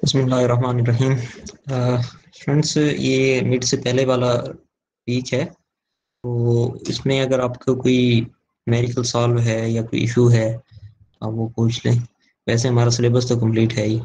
बिस्मिल्लाहिर्रहमानिर्रहीम। फ्रेंड्स, ये मिड से पहले वाला वीक है, तो इसमें अगर आपको कोई न्यूमेरिकल सॉल्व है या कोई इशू है आप वो पूछ लें। वैसे हमारा सिलेबस तो कंप्लीट है ही।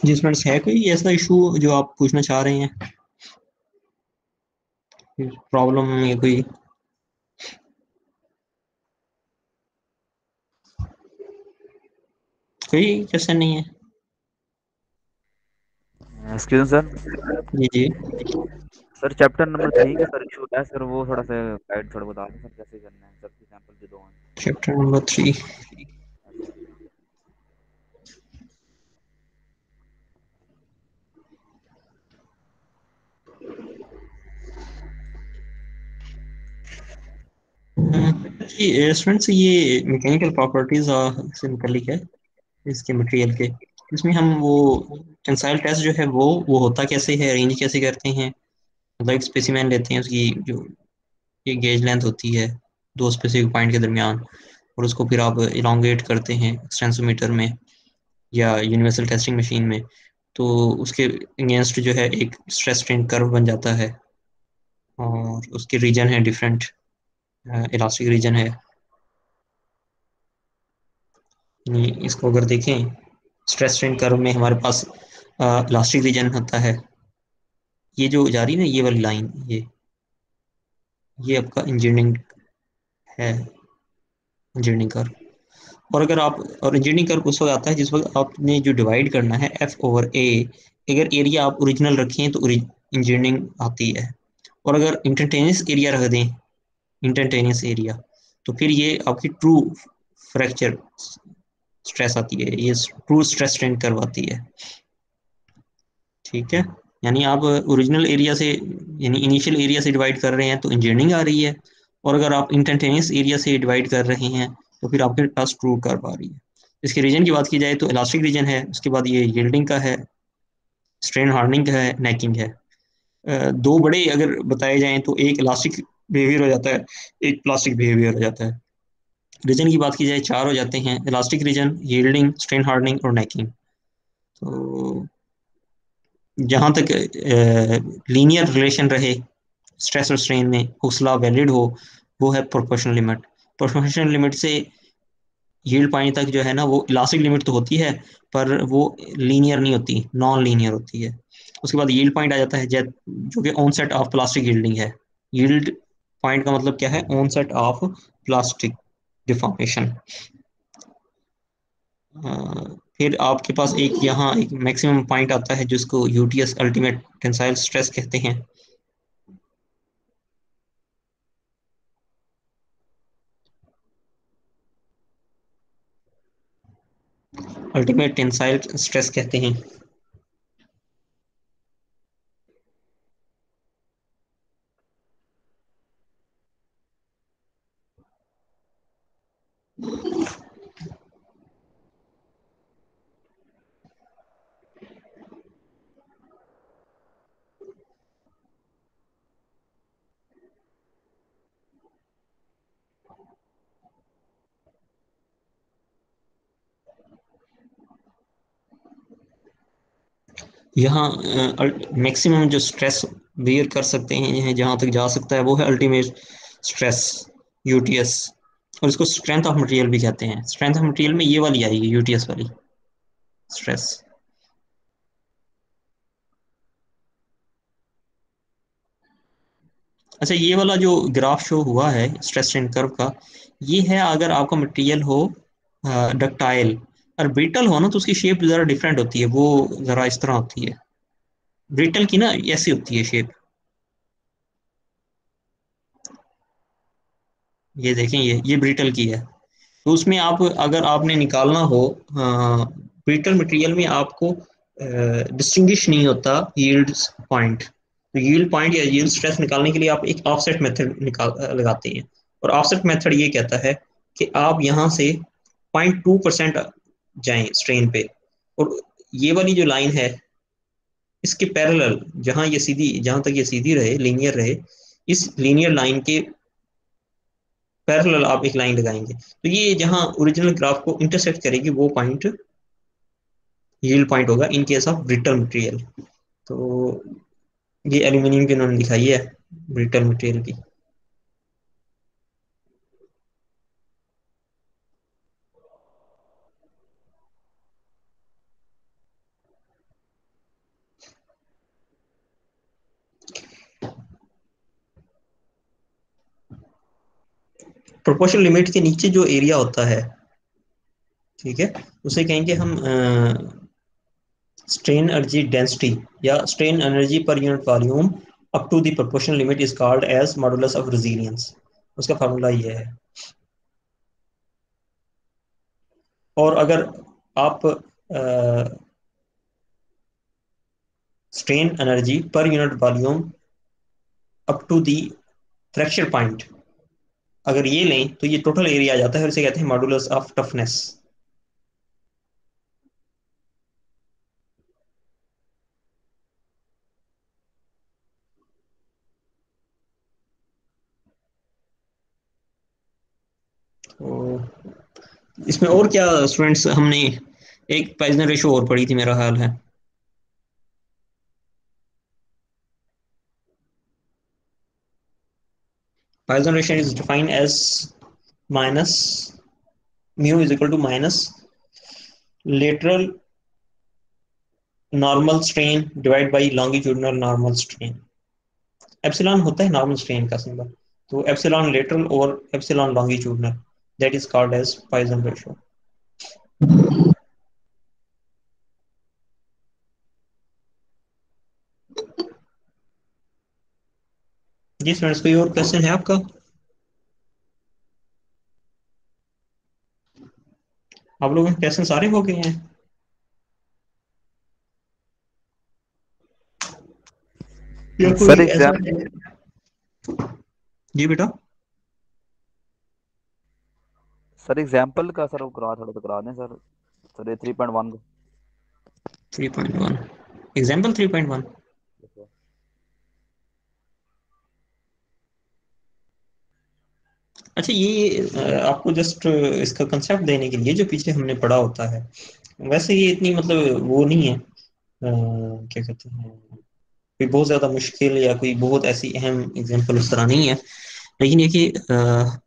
जी फ्रेंड्स, है कोई ऐसा इशू जो आप पूछना चाह रहे हैं? प्रॉब्लम या कोई? कोई क्वेश्चन नहीं है? Excuse sir. जी जी। सर चैप्टर नंबर 3 का सर इशू है सर, वो थोड़ा सा गाइड थोड़ा बता दें सर, कैसे करना है सर, एग्जाम्पल जो दो हैं। Chapter number 3। जी स्टूडेंट्स, ये मैकेनिकल प्रॉपर्टीज से मुतलिक है इसके मटेरियल के। इसमें हम वो टेंसाइल टेस्ट जो है वो होता कैसे है, अरेंज कैसे करते हैं। मतलब एक स्पेसिमेन लेते हैं, उसकी जो ये गेज लेंथ होती है दो स्पेसिफिक पॉइंट के दरमियान, और उसको फिर आप इलोंगेट करते हैं एक्सटेंसोमीटर में या यूनिवर्सल टेस्टिंग मशीन में। तो उसके अगेंस्ट जो है एक स्ट्रेस स्ट्रेन कर्व बन जाता है, और उसके रीजन है डिफरेंट, इलास्टिक रीजन है। इसको अगर देखें, स्ट्रेस स्ट्रेन कर्व में हमारे पास इलास्टिक रीजन होता है। ये जो जा रही है ना, ये वाली लाइन, ये आपका इंजीनियरिंग है, इंजीनियरिंग कर्व। और अगर आप, और इंजीनियरिंग कर्व उस वक्त आता है जिस वक्त आपने जो डिवाइड करना है एफ ओवर ए, अगर एरिया आप ओरिजिनल रखें तो इंजीनियरिंग आती है। और अगर इंस्टेंटेनियस एरिया रख दें, इंस्टेंटेनियस एरिया, तो फिर ये आपकी ट्रू फ्रैक्चर स्ट्रेस आती है, ये ट्रू स्ट्रेस स्ट्रेन कर्व आती है। ठीक है, यानी आप ओरिजिनल एरिया से, यानी इनिशियल एरिया से डिवाइड कर रहे हैं तो इंजीनियरिंग आ रही है। और अगर आप इंस्टेंटेनियस एरिया से डिवाइड कर रहे हैं तो फिर आपके पास ट्रू कर्व आ रही है। इसके रीजन की बात की जाए तो इलास्टिक रीजन है, उसके बाद ये यील्डिंग का है, स्ट्रेन हार्डनिंग का है, नेकिंग है। दो बड़े अगर बताए जाएं तो एक इलास्टिक बिहेवियर हो जाता है, एक प्लास्टिक बिहेवियर हो जाता है। रीजन की बात की जाए चार हो जाते हैं: elastic region, yielding, strain hardening और नेकिंग। तो जहां तक लीनियर रिलेशन रहे स्ट्रेस और स्ट्रेन में, हौसला वैलिड हो, वो है प्रोपोर्शनल लिमिट। प्रोपोर्शनल लिमिट से यील्ड पॉइंट तक जो है ना, वो इलास्टिक लिमिट तो होती है पर वो लीनियर नहीं होती, नॉन लीनियर होती है। उसके बाद यील्ड पॉइंट आ जाता है जो कि ऑनसेट ऑफ प्लास्टिक यील्डिंग है। यील्ड पॉइंट का मतलब क्या है? Onset of plastic deformation. फिर आपके पास एक यहाँ एक मैक्सिमम पॉइंट आता है जिसको यूटीएस, अल्टीमेट टेंसाइल स्ट्रेस कहते हैं। अल्टीमेट टेंसाइल स्ट्रेस कहते हैं। यहाँ मैक्सिमम जो स्ट्रेस बेयर कर सकते हैं, यह जहाँ तक जा सकता है, वो है अल्टीमेट स्ट्रेस, यूटीएस। और इसको स्ट्रेंथ ऑफ मटेरियल भी कहते हैं। स्ट्रेंथ ऑफ मटेरियल में ये वाली आएगी, यूटीएस वाली स्ट्रेस। अच्छा, ये वाला जो ग्राफ शो हुआ है स्ट्रेस स्ट्रेन कर्व का, ये है अगर आपका मटेरियल हो डक्टाइल। और ब्रिटल हो ना तो उसकी शेप ज़रा डिफरेंट होती है, वो ज़रा इस तरह होती है। ब्रिटल की ना ऐसी होती है शेप। ये देखें, ये ब्रिटल की है। तो उसमें आप, अगर आपने निकालना हो ब्रिटल मटेरियल में, आपको डिस्टिंग्विश नहीं होता यील्ड पॉइंट। तो यील्ड पॉइंट या यील्ड स्ट्रेस निकालने के लिए आप एक ऑफसेट मेथड लगाते हैं। और ऑफसेट मेथड ये कहता है कि आप यहाँ से 0.2% जाएं स्ट्रेन पे, और ये वाली जो लाइन है इसके पैरेलल, जहां ये सीधी, जहां तक ये सीधी रहे, लीनियर रहे, इस लीनियर लाइन के पैरेलल आप एक लाइन लगाएंगे, तो ये जहां ओरिजिनल ग्राफ को इंटरसेक्ट करेगी वो पॉइंट यील्ड पॉइंट होगा in case of brittle material. तो ये एल्यूमिनियम की उन्होंने दिखाई है, ब्रिटल मटेरियल की। प्रोपोर्शनल लिमिट के नीचे जो एरिया होता है, ठीक है, उसे कहेंगे हम स्ट्रेन एनर्जी डेंसिटी या strain energy per unit volume up to the proportional limit is called as modulus of resilience. उसका फार्मूला ये है। और अगर आप strain energy per unit volume up to the fracture point अगर ये लें तो ये टोटल एरिया आ जाता है और इसे कहते हैं मॉडुलस ऑफ टफनेस। तो इसमें और क्या स्टूडेंट्स, हमने एक पॉइजन रेशो और पढ़ी थी मेरा ख्याल है। Poisson ratio is defined as minus mu is equal to minus lateral normal strain divided by longitudinal normal strain। Epsilon होता है नॉर्मल स्ट्रेन का सिंबल, तो एप्सिलॉन लेटरल और epsilon longitudinal, that is called as Poisson ratio. जी friends, कोई और question है आपका? आप लोगों के क्वेश्चन सारे हो गए हैं या सर कोई ऐसा? एग्जाम जी बेटा। सर एग्जाम्पल का सर वो करा थोड़ा तो करा दें सर। सर ये 3.1 का। 3.1 एग्जाम्पल 3.1। अच्छा, ये आपको जस्ट इसका कंसेप्ट देने के लिए जो पीछे हमने पढ़ा होता है, वैसे ये इतनी मतलब वो नहीं है, क्या कहते हैं, कोई बहुत ज़्यादा मुश्किल या कोई बहुत ऐसी अहम एग्जांपल उस तरह नहीं है। लेकिन ये कि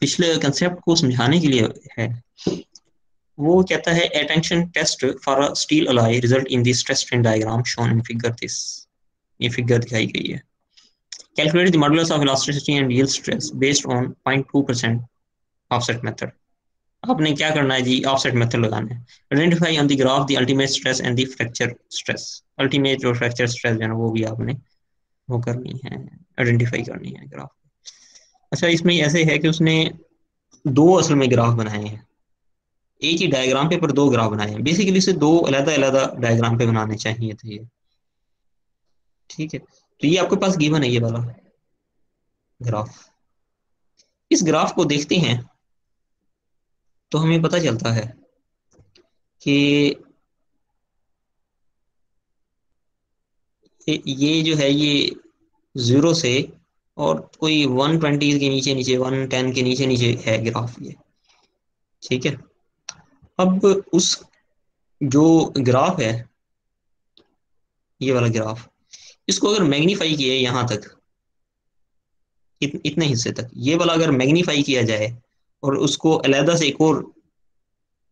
पिछले कंसेप्ट को समझाने के लिए है। वो कहता है attention test for a steel alloy result in the stress strain diagram shown in figure this. ये फिगर दिखाई गई है। Calculate the modulus of elasticity and yield stress based on 0.2% offset method. आपने क्या करना है जी, ऑफसेट मेथड लगाना है। Identify on the graph the ultimate stress and the fracture stress. Ultimate और फ्रैक्चर स्ट्रेस जो है ना वो भी आपने वो करनी है, आइडेंटिफाई करनी है ग्राफ। अच्छा, इसमें ऐसे है कि उसने दो असल में ग्राफ बनाए हैं, एक ही डायग्राम पे पर दो ग्राफ बनाए हैं। बेसिकली इसे दो अलग अलग डायग्राम पे बनाने चाहिए थे ये। ठीक है, तो ये आपके पास गिवन है ये वाला ग्राफ। इस ग्राफ को देखते हैं तो हमें पता चलता है कि ये जो है ये 0 से और कोई 120 के नीचे नीचे 110 के नीचे नीचे है ग्राफ ये। ठीक है, अब उस जो ग्राफ है, ये वाला ग्राफ, इसको अगर मैग्नीफाई किया यहाँ तक, इतने हिस्से तक ये वाला अगर मैग्नीफाई किया जाए और उसको अलहदा से एक और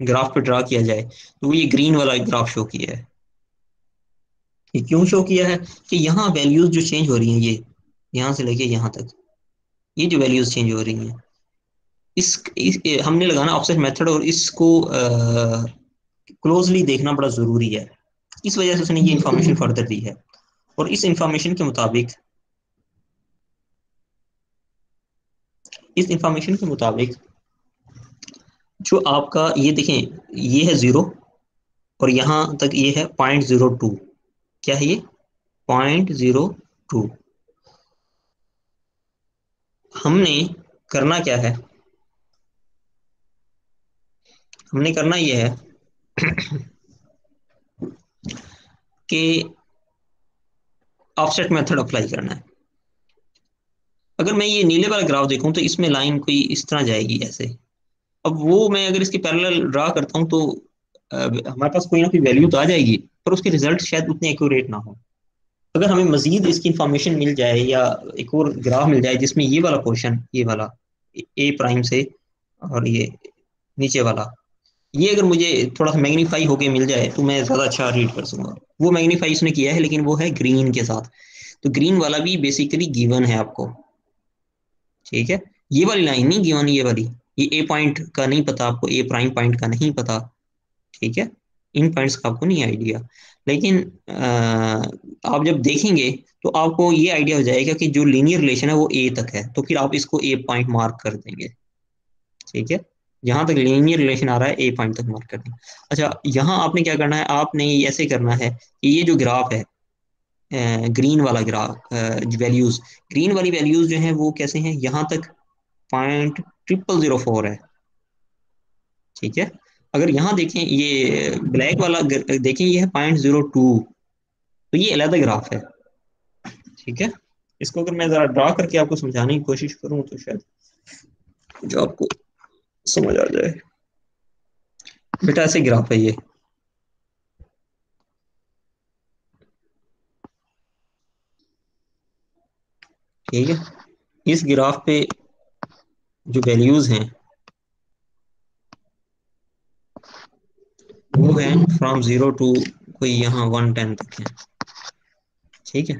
ग्राफ पे ड्रा किया जाए, तो वो ये ग्रीन वाला ग्राफ शो किया है। ये क्यों शो किया है कि यहाँ वैल्यूज जो चेंज हो रही हैं, ये यहाँ से लेके यहाँ तक ये जो वैल्यूज चेंज हो रही हैं, हमने लगाना ऑफसेट मेथड और इसको क्लोजली देखना बड़ा जरूरी है। इस वजह से उसने ये इंफॉर्मेशन फर्दर दी है। और इस इंफॉर्मेशन के मुताबिक जो आपका ये देखें, ये है 0 और यहाँ तक ये है 0.02। क्या है ये? 0.02। हमने करना क्या है, हमने करना ये है कि ऑफसेट मेथड अप्लाई करना है। अगर मैं ये नीले वाला ग्राफ देखूं तो इसमें लाइन कोई इस तरह जाएगी ऐसे। अब वो मैं अगर इसके पैरेलल ड्रा करता हूं तो हमारे पास कोई ना कोई वैल्यू तो आ जाएगी, पर उसके रिजल्ट शायद उतने एक्यूरेट ना हो। अगर हमें मजीद इसकी इंफॉर्मेशन मिल जाए या एक और ग्राफ मिल जाए जिसमें ये वाला पोर्शन, ये वाला ए प्राइम से और ये नीचे वाला, ये अगर मुझे थोड़ा सा मैग्नीफाई होके मिल जाए तो मैं ज़्यादा अच्छा रीड कर सकूंगा। वो मैग्नीफाई इसने किया है लेकिन वो है ग्रीन के साथ, तो ग्रीन वाला भी बेसिकली गिवन है आपको। ठीक है, ये वाली लाइन नहीं गिवन, ये वाली, ये ए पॉइंट का नहीं पता आपको, ए प्राइम पॉइंट का नहीं पता, ठीक है, इन पॉइंट्स का आपको नहीं आइडिया, लेकिन आप जब देखेंगे तो आपको ये आइडिया हो जाएगा कि जो लीनियर रिलेशन है वो ए तक है, तो फिर आप इसको ए पॉइंट मार्क कर देंगे। ठीक है, जहां तक लीनियर रिलेशन आ रहा है ए पॉइंट तक मार्क कर देंगे। अच्छा, यहाँ आपने क्या करना है, आपने ऐसे करना है कि ये जो ग्राफ है, ग्रीन वाला ग्राफ, वैल्यूज, ग्रीन वाली वैल्यूज जो है वो कैसे हैं, यहाँ तक 0.0004 है। ठीक है, अगर यहाँ देखें ये ब्लैक वाला देखें, ये है 0.02, तो ये अलग ग्राफ है। ठीक है, इसको अगर मैं जरा ड्रा करके आपको समझाने की कोशिश करूं तो शायद जो आपको समझ आ जाए। बेटा ऐसे ग्राफ है ये। ठीक है, इस ग्राफ पे जो वैल्यूज हैं वो है फ्रॉम 0 टू कोई यहाँ 110 तक है। ठीक है,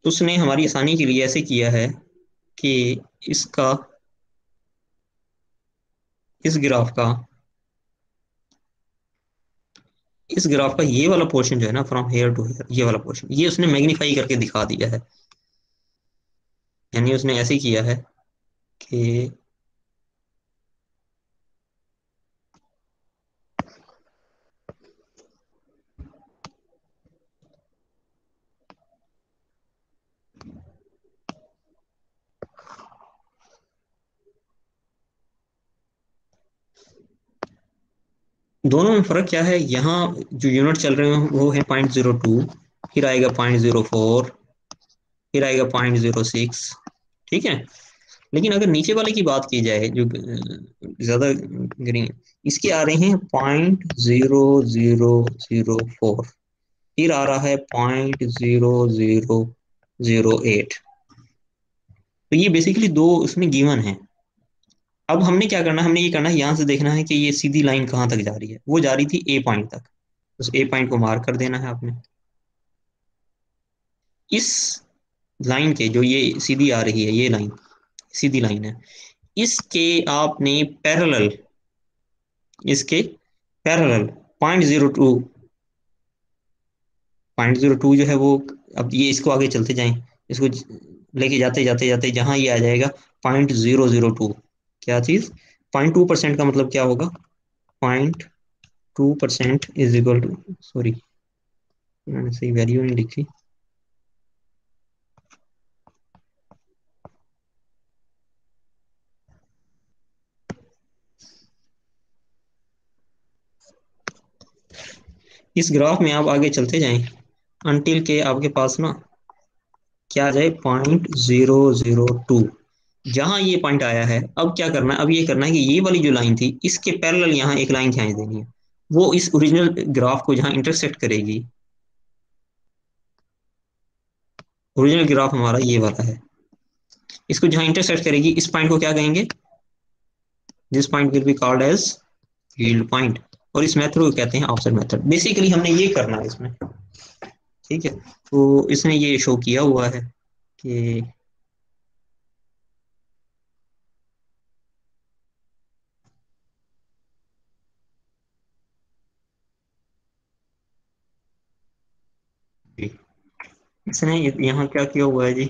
तो उसने हमारी आसानी के लिए ऐसे किया है कि इसका इस ग्राफ का इस ग्राफ का ये वाला पोर्शन जो है ना, फ्रॉम हेयर टू हेयर, ये वाला पोर्शन, ये उसने मैग्नीफाई करके दिखा दिया है। यानी उसने ऐसे किया है कि दोनों में फर्क क्या है, यहाँ जो यूनिट चल रहे हैं वो है 0.02, फिर आएगा 0.04, फिर आएगा 0.06। ठीक है, लेकिन अगर नीचे वाले की बात की जाए जो ज्यादा ग्रीन, इसके आ रहे हैं 0.0004, फिर आ रहा है 0.0008। तो ये बेसिकली दो उसमें गिवन है। अब हमने क्या करना है, हमने ये करना है, यहाँ से देखना है कि ये सीधी लाइन कहाँ तक जा रही है, वो जा रही थी ए पॉइंट तक, उस ए पॉइंट को मार्क कर देना है आपने। इस लाइन के जो ये सीधी आ रही है, ये लाइन सीधी लाइन है, इसके आपने पैरेलल, इसके पैरेलल 0.02, 0.02 जो है वो, अब ये इसको आगे चलते जाएं, इसको लेके जाते जाते जाते जहां ये आ जाएगा 0.002, क्या चीज, 0.2% का मतलब क्या होगा, 0.2% इज इक्वल टू, सॉरी मैंने सही वैल्यू नहीं लिखी, इस ग्राफ में आप आगे चलते जाएं अनटिल के आपके पास ना क्या आ जाए, 0.002। जहां ये पॉइंट आया है, अब क्या करना है, अब ये करना है कि ये वाली जो लाइन थी इसके पैरेलल यहाँ एक लाइन खींच देनी है, वो इस ओरिजिनल ग्राफ को जहां इंटरसेक्ट करेगी। ओरिजिनल ग्राफ हमारा ये वाला है, इसको जहां इंटरसेक्ट करेगी इस पॉइंट को क्या कहेंगे, this point will be called as yield point, और इस मेथड को कहते हैं ऑफसेट मेथड। बेसिकली हमने ये करना है इसमें। ठीक है, तो इसने ये शो किया हुआ है कि इसने यहाँ क्या किया हुआ है जी,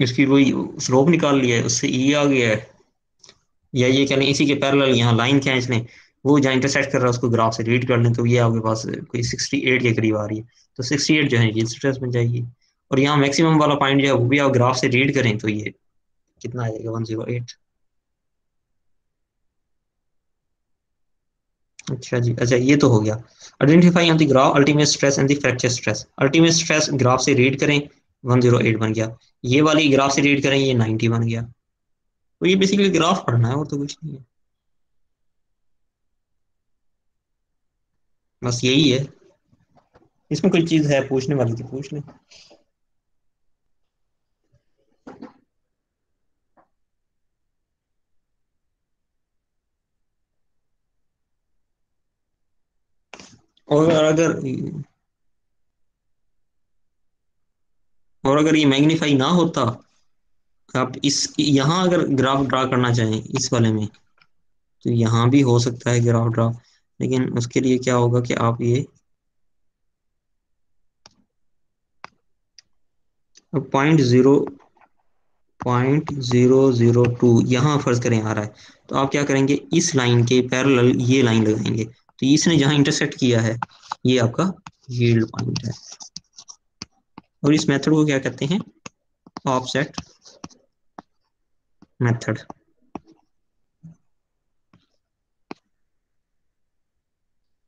इसकी वही स्लोप निकाल लिया है, उससे ई आ गया है, या ये कह लें इसी के पैरेलल यहाँ लाइन क्या है इसने, वो जहाँ इंटरसेक्ट कर रहा है उसको ग्राफ से रीड कर लें, तो ये आपके पास कोई 68 के करीब आ रही है, तो 68 जो है ये स्ट्रेस बन जाएगी। और यहाँ मैक्सिमम वाला पॉइंट जो है वो भी आप ग्राफ से रीड करें तो ये कितना आ जाएगा, 108। अच्छा जी, अच्छा ये तो हो गया। Identify on the graph ultimate stress and the fracture stress, ultimate stress graph से रीड करें 108 बन गया, ये वाली ग्राफ से रीड करें ये 90 बन गया। तो ये बेसिकली ग्राफ पढ़ना है और तो कुछ नहीं है, बस यही है। इसमें कोई चीज है पूछने वाली थी, पूछ लें। और अगर ये मैग्नीफाई ना होता आप इस यहाँ अगर ग्राफ ड्रा करना चाहें इस वाले में, तो यहाँ भी हो सकता है ग्राफ ड्रा, लेकिन उसके लिए क्या होगा कि आप ये .0.002 यहाँ फर्ज करें आ रहा है, तो आप क्या करेंगे, इस लाइन के पैरेलल ये लाइन लगाएंगे, तो इसने जहाँ इंटरसेक्ट किया है ये आपका यील्ड पॉइंट है। और इस मेथड को क्या कहते हैं, ऑफसेट मेथड।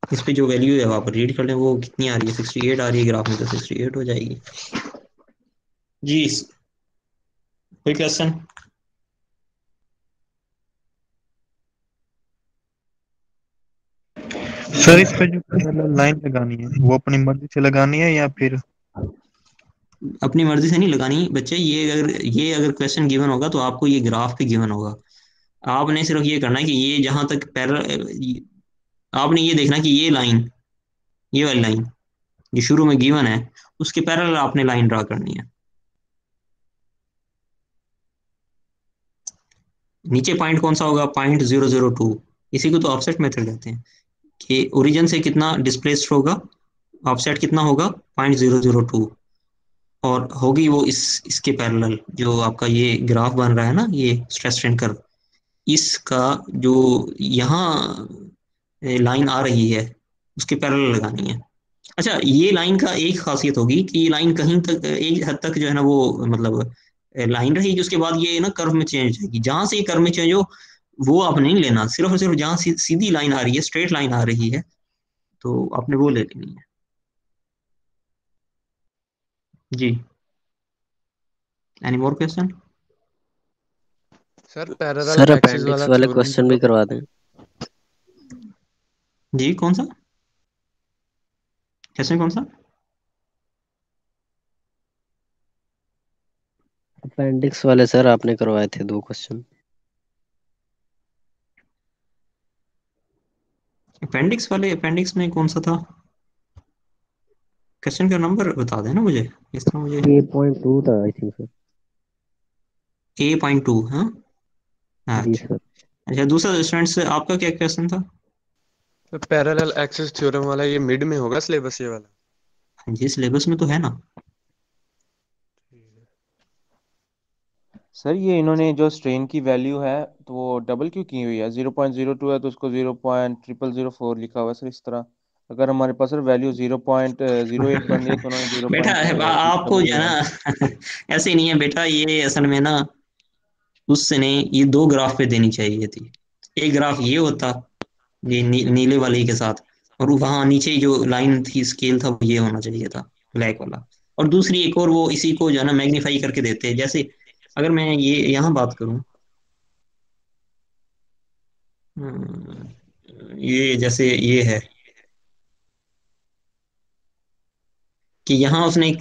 इस पे जो वैल्यू है आप रीड कर लें, वो कितनी आ रही है, 68 आ रही है ग्राफ में, तो 68 हो जाएगी। जी, कोई क्वेश्चन? सर इस पे जो पैरेलल लाइन लगानी है वो अपनी मर्जी से लगानी है या फिर? अपनी मर्जी से नहीं लगानी बच्चे, ये अगर क्वेश्चन गिवन होगा तो आपको ये ग्राफ पे गिवन होगा, आपने सिर्फ ये करना है कि ये जहां तक आपने ये देखना कि ये लाइन, ये वाली लाइन जो शुरू में गिवन है, उसके पैरेलल आपने लाइन ड्रा करनी है। नीचे पॉइंट कौन सा होगा, .002, इसी को तो ऑफसेट मेथड कहते हैं, कि ओरिजिन से कितना डिस्प्लेस्ड होगा, ऑफसेट कितना होगा, .002, और होगी वो इसके पैरेलल, जो आपका ये ग्राफ बन रहा है ना, ये स्ट्रेस स्ट्रेन कर्व, इसका जो यहाँ लाइन आ रही है उसके पैरेलल लगानी है। अच्छा, ये लाइन का एक खासियत होगी कि ये लाइन कहीं तक एक हद तक जो है ना वो मतलब लाइन रहेगी, उसके बाद ये ना कर्व में चेंज जाएगी, जहां से ये कर्व में चेंज हो वो आप नहीं लेना, सिर्फ और सिर्फ जहां सीधी लाइन आ रही है, स्ट्रेट लाइन आ रही है, तो आपने वो ले लेनी है। जी, any more question? Sir parallel sir axis appendix वाला वाले थ्योरम क्वेश्चन भी थोड़ा करवा दें। जी, कौन सा क्वेश्चन, कौन सा? अपेंडिक्स वाले सर आपने करवाए थे 2 क्वेश्चन। अपेंडिक्स वाले, अपेंडिक्स में कौन सा था, क्वेश्चन का नंबर बता देना मुझे, इस तरह मुझे। 8.2 था आई थिंक सर। A.2, हाँ। जी अच्छा सर। अच्छा, दूसरा स्टूडेंट्स आपका क्या क्वेश्चन था? तो पैरेलल एक्सिस थ्योरम वाला ये मिड में होगा सिलेबस ये वाला? हाँ जी, सिलेबस में तो है ना। सर ये इन्होंने जो स्ट्रेन की वैल्यू है तो वो डबल क्यों की हुई है, 0.02 है तो उसको 0.0004 लिखा हुआ है सर इस तरह। अगर हमारे पास सर वैल्यू 0.08 बननी है तो उन्होंने जीरो बेटा पॉइंट आपको डबल जो है लगाया। ना ऐसे नहीं है बेटा, ये असल में ना उसने ये दो ग्राफ पे देनी चाहिए थी, एक ग्राफ ये होता, ये नीले वाले के साथ, और वहां नीचे जो लाइन थी, स्केल था, वो ये होना चाहिए था, ब्लैक वाला। और दूसरी एक और वो इसी को जो है ना मैग्नीफाई करके देते हैं, जैसे अगर मैं ये यहाँ बात करूं, ये जैसे ये है कि यहाँ उसने एक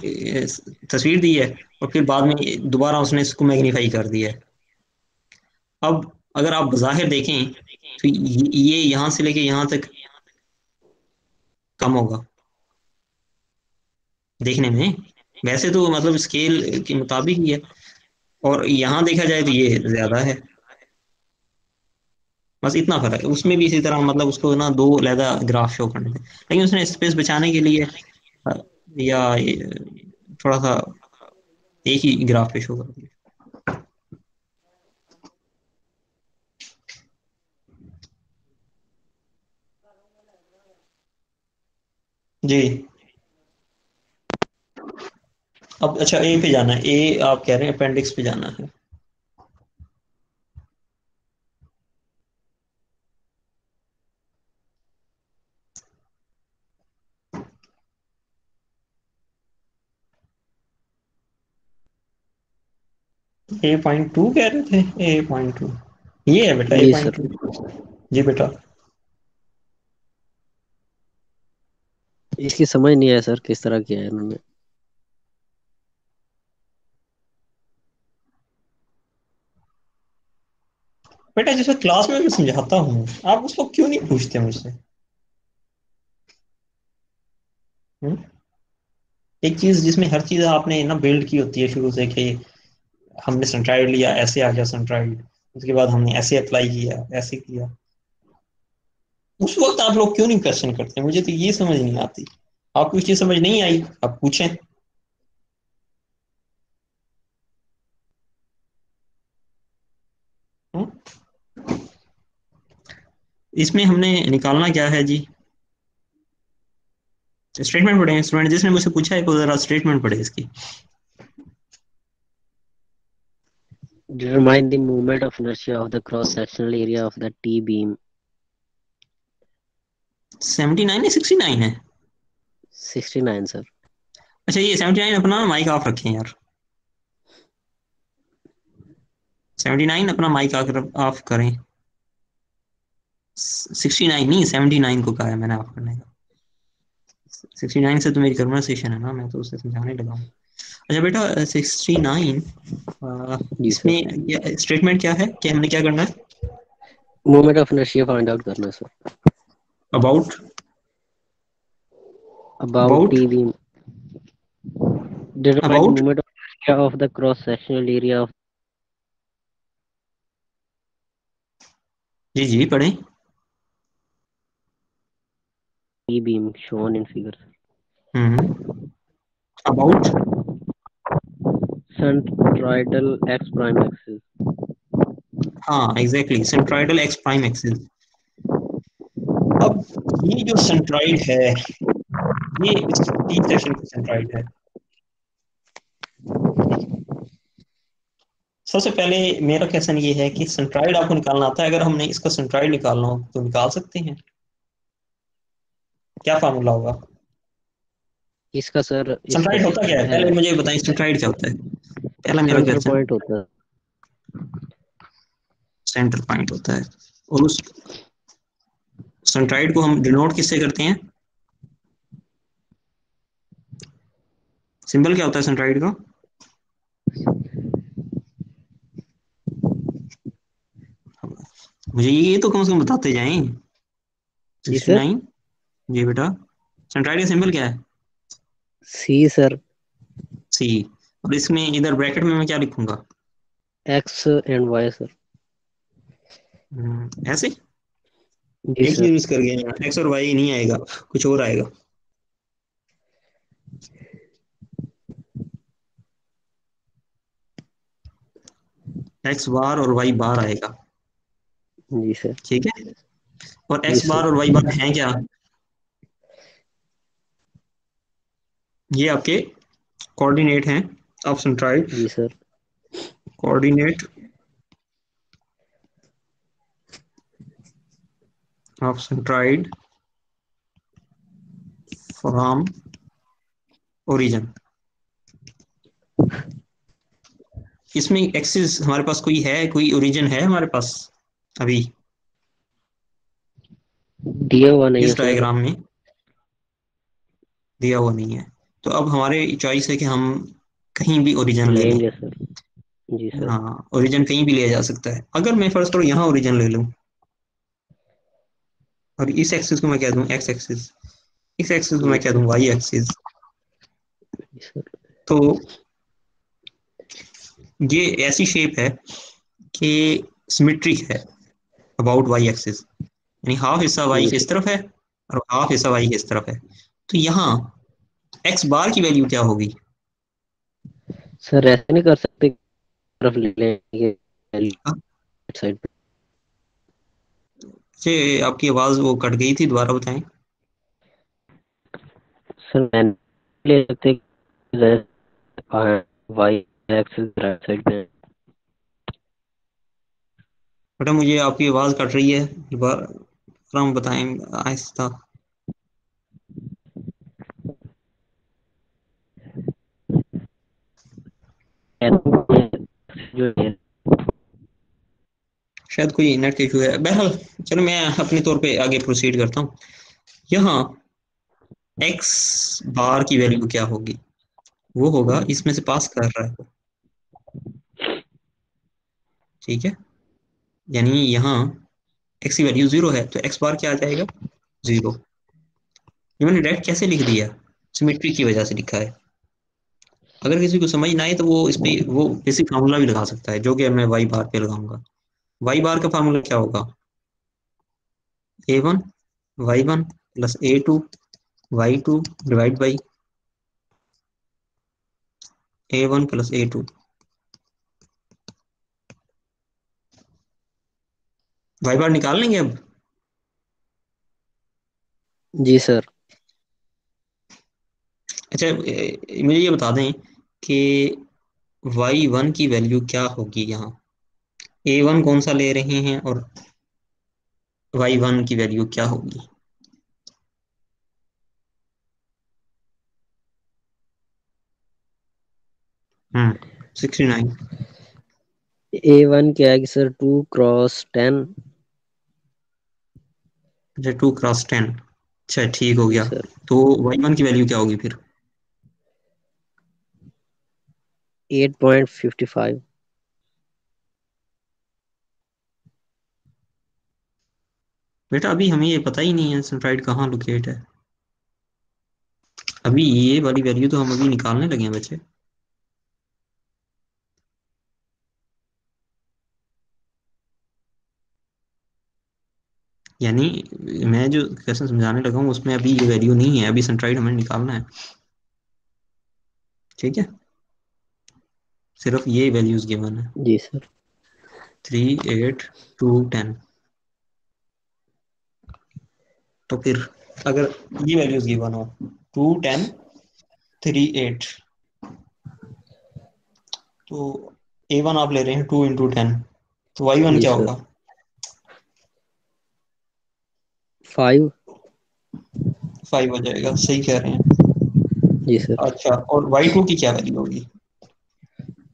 तस्वीर दी है, और फिर बाद में दोबारा उसने इसको मैग्नीफाई कर दिया है। अब अगर आप बाहिर देखें तो ये यहाँ से लेके यहाँ तक कम होगा देखने में, वैसे तो मतलब स्केल के मुताबिक ही है, और यहाँ देखा जाए तो ये ज्यादा है, बस इतना फर्क है। उसमें भी इसी तरह मतलब उसको ना दो अलहदा ग्राफ शो करने थे, लेकिन उसने स्पेस बचाने के लिए अ, या थोड़ा सा एक ही ग्राफ पे शो कर दिया। जी, अब अच्छा ए पे जाना है, ए आप कह रहे हैं अपेंडिक्स पे जाना है। A.2 कह रहे थे, A.2 ये है बेटा, जी सर। A.2। जी बेटा। इसकी समझ नहीं आया सर किस तरह किया है इन्होंने। बेटा जैसे क्लास में मैं समझाता हूँ, आप उसको क्यों नहीं पूछते मुझसे? हम्म? एक चीज जिसमें हर चीज आपने ना बिल्ड की होती है शुरू से, कि हमने सेंट्राइड लिया, ऐसे आ गया सेंट्राइड, उसके बाद हमने ऐसे अप्लाई किया, ऐसे किया, उस वक्त आप लोग क्यों नहीं क्वेश्चन करते? मुझे तो ये समझ नहीं आती। आपको ये चीज समझ नहीं आई, आप पूछें। हुँ? इसमें हमने निकालना क्या है जी? स्टेटमेंट पढ़े स्टूडेंट, जिसने मुझसे पूछा है वो जरा स्टेटमेंट पढ़े इसकी। Determine the moment of inertia of the cross-sectional area of the T-beam. 79 है 69 है? 69 सर। अच्छा ये 79 अपना माइक ऑफ रखें यार, 79 अपना माइक ऑफ करें। 69 नहीं 79 को कहा है मैंने ऑफ करने का। 69 से तो मेरी कन्वर्सेशन है ना, मैं तो उसे समझाने लगा हूँ। अच्छा बेटा 69 जी सर। इसमें स्टेटमेंट क्या है कि हमने क्या करना है? Moment of inertia find out करना है sir. About T beam. Determine about moment of inertia of the cross sectional area of जी पढ़ें। T beam shown in figure. About centroidal X prime axis. हाँ exactly, centroidal X prime axis. अब ये जो centroid है, ये इस T section का सेंट्रोइड है। सबसे पहले मेरा क्वेश्चन ये है कि सेंट्रोइड आपको निकालना आता है? अगर हमने इसका सेंट्रोइड निकालना हो तो निकाल सकते हैं? क्या फार्मूला होगा इसका सर? सेंट्रोइड होता क्या है? पहले मुझे बताएं सेंट्रोइड क्या होता है, पहला मेरा सेंटर क्वेश्चन। पॉइंट होता है। सेंटर पॉइंट होता है। और उस सेंट्रोइड को हम डिनोट किससे करते हैं? सिंबल क्या होता है सेंट्रोइड का? मुझे ये तो कम से कम बताते जाएं। 69 जी बेटा, सेंट्रोइड का सिंबल क्या है? C sir. सी। और इसमें इधर ब्रैकेट में मैं क्या लिखूंगा? X and Y sir. ऐसे जी एक सर। यूज कर गए हैं, एक्स और वाई नहीं आएगा, कुछ और आएगा। एक्स बार और वाई बार आएगा। जी सर। ठीक है, और जी एक्स बार सर। और वाई बार हैं क्या? ये आपके कोऑर्डिनेट हैं ऑफ सेंट्रोइड। जी sir. Coordinate of centroid from origin. इसमें एक्सिस हमारे पास कोई है, कोई ओरिजिन है हमारे पास अभी दिया हुआ नहीं है इस सर। डायग्राम में? दिया हुआ नहीं है। तो अब हमारे चॉइस है कि हम कहीं भी ओरिजिन ले लें। लेंगे सर। जी सर। हाँ ओरिजिन कहीं भी लिया जा सकता है। अगर मैं फर्स्ट और यहाँ ओरिजिन ले लूँ और इस एक्सिस को मैं कह दूं एक्स एक्सिस, इस एक्सिस को जी मैं कह दूं वाई एक्सिस, सर। तो ये ऐसी शेप है कि सिमेट्रिक है अबाउट वाई एक्सिस, यानी हाफ हिस्सा वाई जी इस सर। तरफ है और हाफ हिस्सा वाई इस तरफ है। तो यहाँ एक्स बार की वैल्यू क्या होगी? सर ऐसे नहीं कर सकते, तरफ ले लेंगे साइड पे। ये आपकी आवाज वो कट गई थी, दोबारा बताएं। सर मैंने ले सकते वाई एक्सिस राइट साइड पे। बेटा मुझे आपकी आवाज कट रही है, दोबारा बताएं आहिस्ता। जो है शायद कोई नेट का इशू है। बहरहाल चलो मैं अपने तौर पे आगे प्रोसीड करता हूँ। यहाँ एक्स बार की वैल्यू क्या होगी? वो होगा इसमें से पास कर रहा है, ठीक है, यानी यहाँ एक्स की वैल्यू 0 है तो एक्स बार क्या आ जाएगा? 0। ये मैंने डायरेक्ट कैसे लिख दिया? सिमेट्री की वजह से लिखा है। अगर किसी को समझ ना आए तो वो इस पे वो बेसिक फार्मूला भी लगा सकता है, जो कि मैं वाई बार पे लगाऊंगा। वाई बार का फार्मूला क्या होगा? A1 Y1 plus A2 Y2 divide by A1 plus A2। Y bar निकाल लेंगे अब। जी सर। अच्छा, मुझे ये बता दें कि Y1 की वैल्यू क्या होगी यहाँ। A1 कौन सा ले रहे हैं और Y1 की वैल्यू क्या होगी? हम्म 69। A1 क्या आएगी सर? 2 × 10। अच्छा 2 × 10। अच्छा ठीक हो जी गया। सर। तो Y1 की वैल्यू क्या होगी फिर? 8.55। बेटा अभी हमें ये पता ही नहीं है सेंट्राइड कहाँ लोकेट है। अभी ये वाली वैल्यू तो हम अभी निकालने लगे हैं बच्चे। यानी मैं जो क्वेश्चन समझाने लगा हूँ उसमें अभी ये वैल्यू नहीं है, अभी सेंट्राइड हमें निकालना है। ठीक है, सिर्फ ये वैल्यूज गिवन है। जी सर। 3 8 2 10। तो फिर अगर ये वैल्यूज गिवन हो 2 10 3 8, तो A1 आप ले रहे हैं 2 × 10, तो Y1 जी क्या सर। होगा? 5। 5 हो जाएगा, सही कह रहे हैं। जी सर। अच्छा, और Y2 की क्या वैल्यू होगी?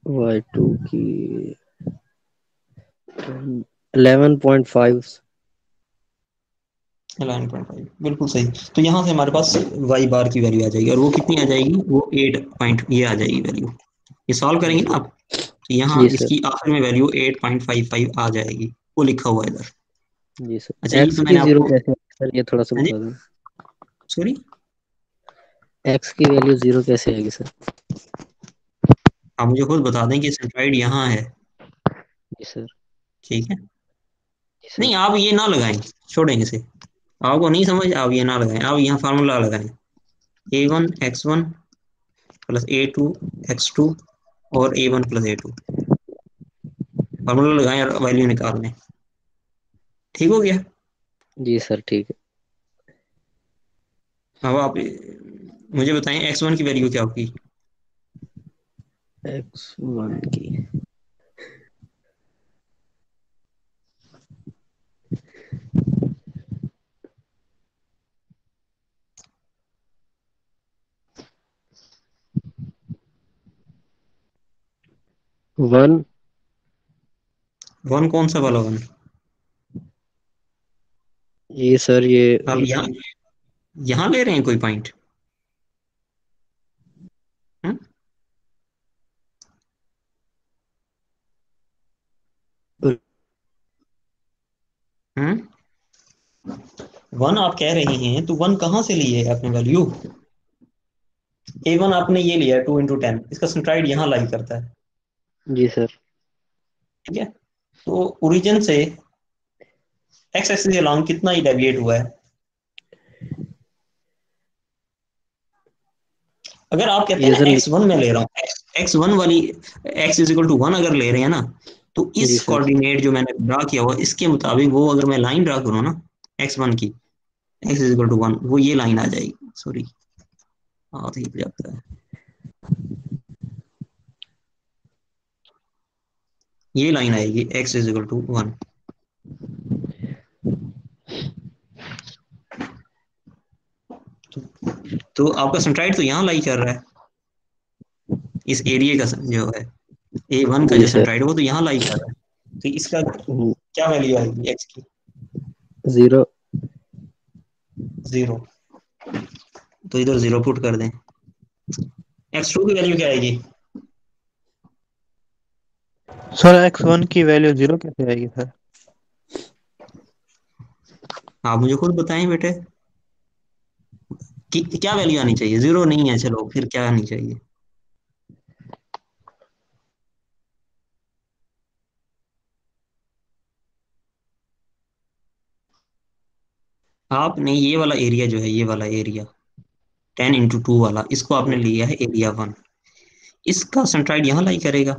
Y2 की 11.5। 11.5 बिल्कुल सही। तो यहाँ से हमारे पास वाई बार की वैल्यू आ जाएगी, और वो कितनी आ जाएगी? वो 8 पॉइंट ये आ जाएगी वैल्यू। ये सॉल्व करेंगे ना आप, तो यहाँ जी सर। इसकी आखिर में वैल्यू 8.55 आ जाएगी, वो लिखा हुआ है इधर। जी सर। अच्छा, ये एक्स तो की मैंने जीरो आपको। कैसे आएगी सर? ये थोड़ा सा हाँ जी, बता दो। सॉरी। एक्स की वैल्यू 0 कैसे आएगी सर? आप मुझे खुद बता दें कि सेंट्राइड यहाँ है। जी सर। ठीक है, जी नहीं सर। आप ये ना लगाएं, छोड़ें इसे। आपको नहीं समझ, आप ये ना लगाएं, आप यहाँ फार्मूला लगाएं। A1 X1 plus A2 X2 और A1 + A2। फार्मूला लगाएं और वैल्यू निकाल लें। ठीक हो गया। जी सर ठीक अब आप मुझे बताएं X1 की वैल्यू क्या होगी? है। X1 की 1। 1 कौन सा वाला 1? ये सर ये आप यहाँ ले रहे हैं कोई पॉइंट? हम्म हम्म 1 आप कह रहे हैं, तो 1 कहाँ से लिए है आपने वैल्यू? A1 आपने ये लिया है 2 × 10, इसका सेंट्राइड यहाँ लाई करता है। जी सर। ठीक है, तो ओरिजिन से एक्स एक्सिस के अलॉन्ग कितना ही डेविएट हुआ है? अगर आप कहते हैं ये ना सर X1 में ले रहा हूँ, X1 वाली X = 1 अगर ले रहे हैं ना, तो जी इस सर। कोऑर्डिनेट जो मैंने ड्रा किया हुआ इसके मुताबिक वो अगर मैं लाइन ड्रा करूँ ना X1 की, X = 1, वो ये लाइन आ जाएगी। सॉरी, हाँ ठीक जाता है, ये लाइन आएगी X = 1। तो आपका सेंट्राइड तो यहाँ लाई कर रहा है, इस एरिया का जो है A1 का जी जो सर। सेंट्राइड है वो तो यहाँ लाई कर रहा है। तो इसका क्या वैल्यू आएगी X की? 0। 0। तो इधर 0 पुट कर दें। X2 की वैल्यू क्या आएगी? सर X1 की वैल्यू 0 कैसे आएगी सर? आप मुझे खुद बताएं बेटे कि क्या वैल्यू आनी चाहिए? 0 नहीं है, चलो फिर क्या आनी चाहिए? आपने ये वाला एरिया जो है, ये वाला एरिया 10 × 2 वाला, इसको आपने लिया है एरिया 1, इसका सेंट्राइड यहाँ लाई करेगा,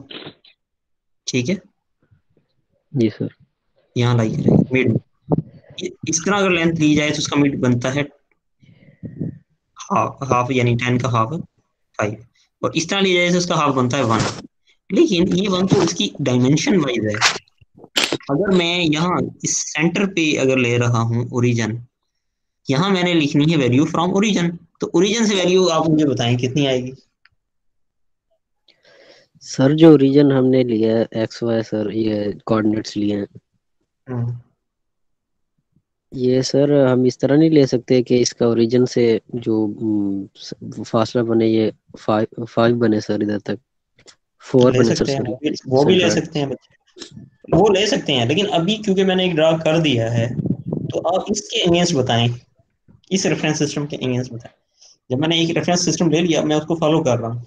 ठीक है, जी सर। यहाँ लाई करेगा मिड। इस तरह अगर लेंथ ली जाए तो उसका मिड बनता है हाफ, हाफ यानी 10 का हाफ 5, और इस तरह ली जाए तो उसका हाफ बनता है 1। लेकिन ये 1 तो इसकी डायमेंशन वाइज है। अगर मैं यहाँ इस सेंटर पे अगर ले रहा हूँ ओरिजिन, यहाँ मैंने लिखनी है वैल्यू फ्रॉम ओरिजिन, तो ओरिजिन से वैल्यू आप मुझे बताएं कितनी आएगी। सर जो रीजन हमने लिया है एक्स वाई सर, ये कोऑर्डिनेट्स लिए हैं, ये सर हम इस तरह नहीं ले सकते कि इसका ओरिजिन से जो फासला बने ये 5 बने सर, इधर तक 4 ले बने सर, सकते हैं, सॉरी वो भी ले सेंट्रॉइड। सकते हैं बच्चे, वो ले सकते हैं, लेकिन अभी क्योंकि मैंने एक ड्रा कर दिया है, तो आप इसके अगेंस्ट बताएं, इस रेफरेंस सिस्टम के अगेंस्ट बताएं। जब मैंने एक रेफरेंस सिस्टम ले लिया, मैं उसको फॉलो कर रहा हूँ,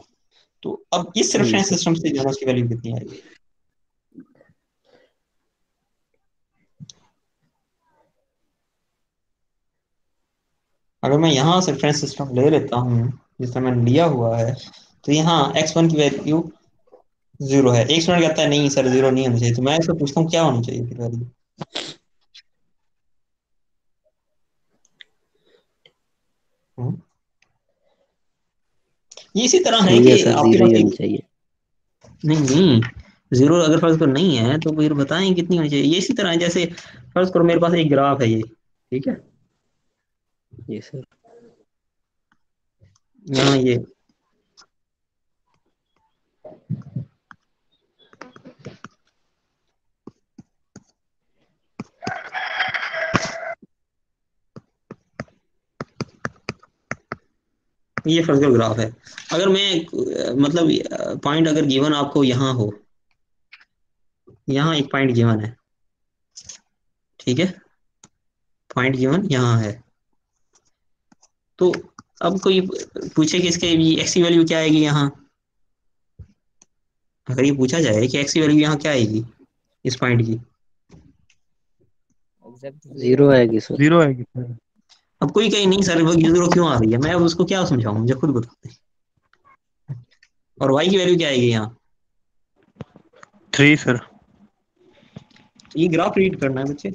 तो अब इस जी रेफरेंस सर। सिस्टम से जो है उसकी वैल्यू कितनी आएगी। अगर मैं यहाँ से रेफरेंस सिस्टम ले लेता हूँ जिससे मैंने लिया हुआ है, तो यहाँ x1 की वैल्यू 0 है। एक स्टूडेंट कहता है नहीं सर 0 नहीं होनी चाहिए, तो मैं इससे पूछता हूँ क्या होनी चाहिए फिर वैल्यू। ये इसी तरह है सही है कि सर, आपके 0 पास ही होनी एक, चाहिए। नहीं नहीं, 0 अगर फर्ज करो नहीं है तो फिर बताएं कितनी होनी चाहिए। ये इसी तरह है जैसे फर्ज करो मेरे पास एक ग्राफ है ये, ठीक है, जी सर। यहाँ ये फर्ज करो ग्राफ है। अगर मैं मतलब पॉइंट अगर गिवन आपको यहाँ हो, यहाँ एक पॉइंट गिवन है, ठीक है, पॉइंट गिवन यहाँ है, तो अब कोई पूछे कि इसके एक्स की वैल्यू क्या आएगी यहाँ, अगर ये पूछा जाए कि एक्स की वैल्यू यहाँ क्या आएगी इस पॉइंट की, 0 आएगी सर। 0 आएगी सर। अब कोई कहे नहीं सर वो 0 क्यों आ रही है, मैं अब उसको क्या समझाऊं, मुझे खुद बताते हैं। और वाई की वैल्यू क्या आएगी यहाँ, 3 सर। तो ये ग्राफ रीड करना है बच्चे,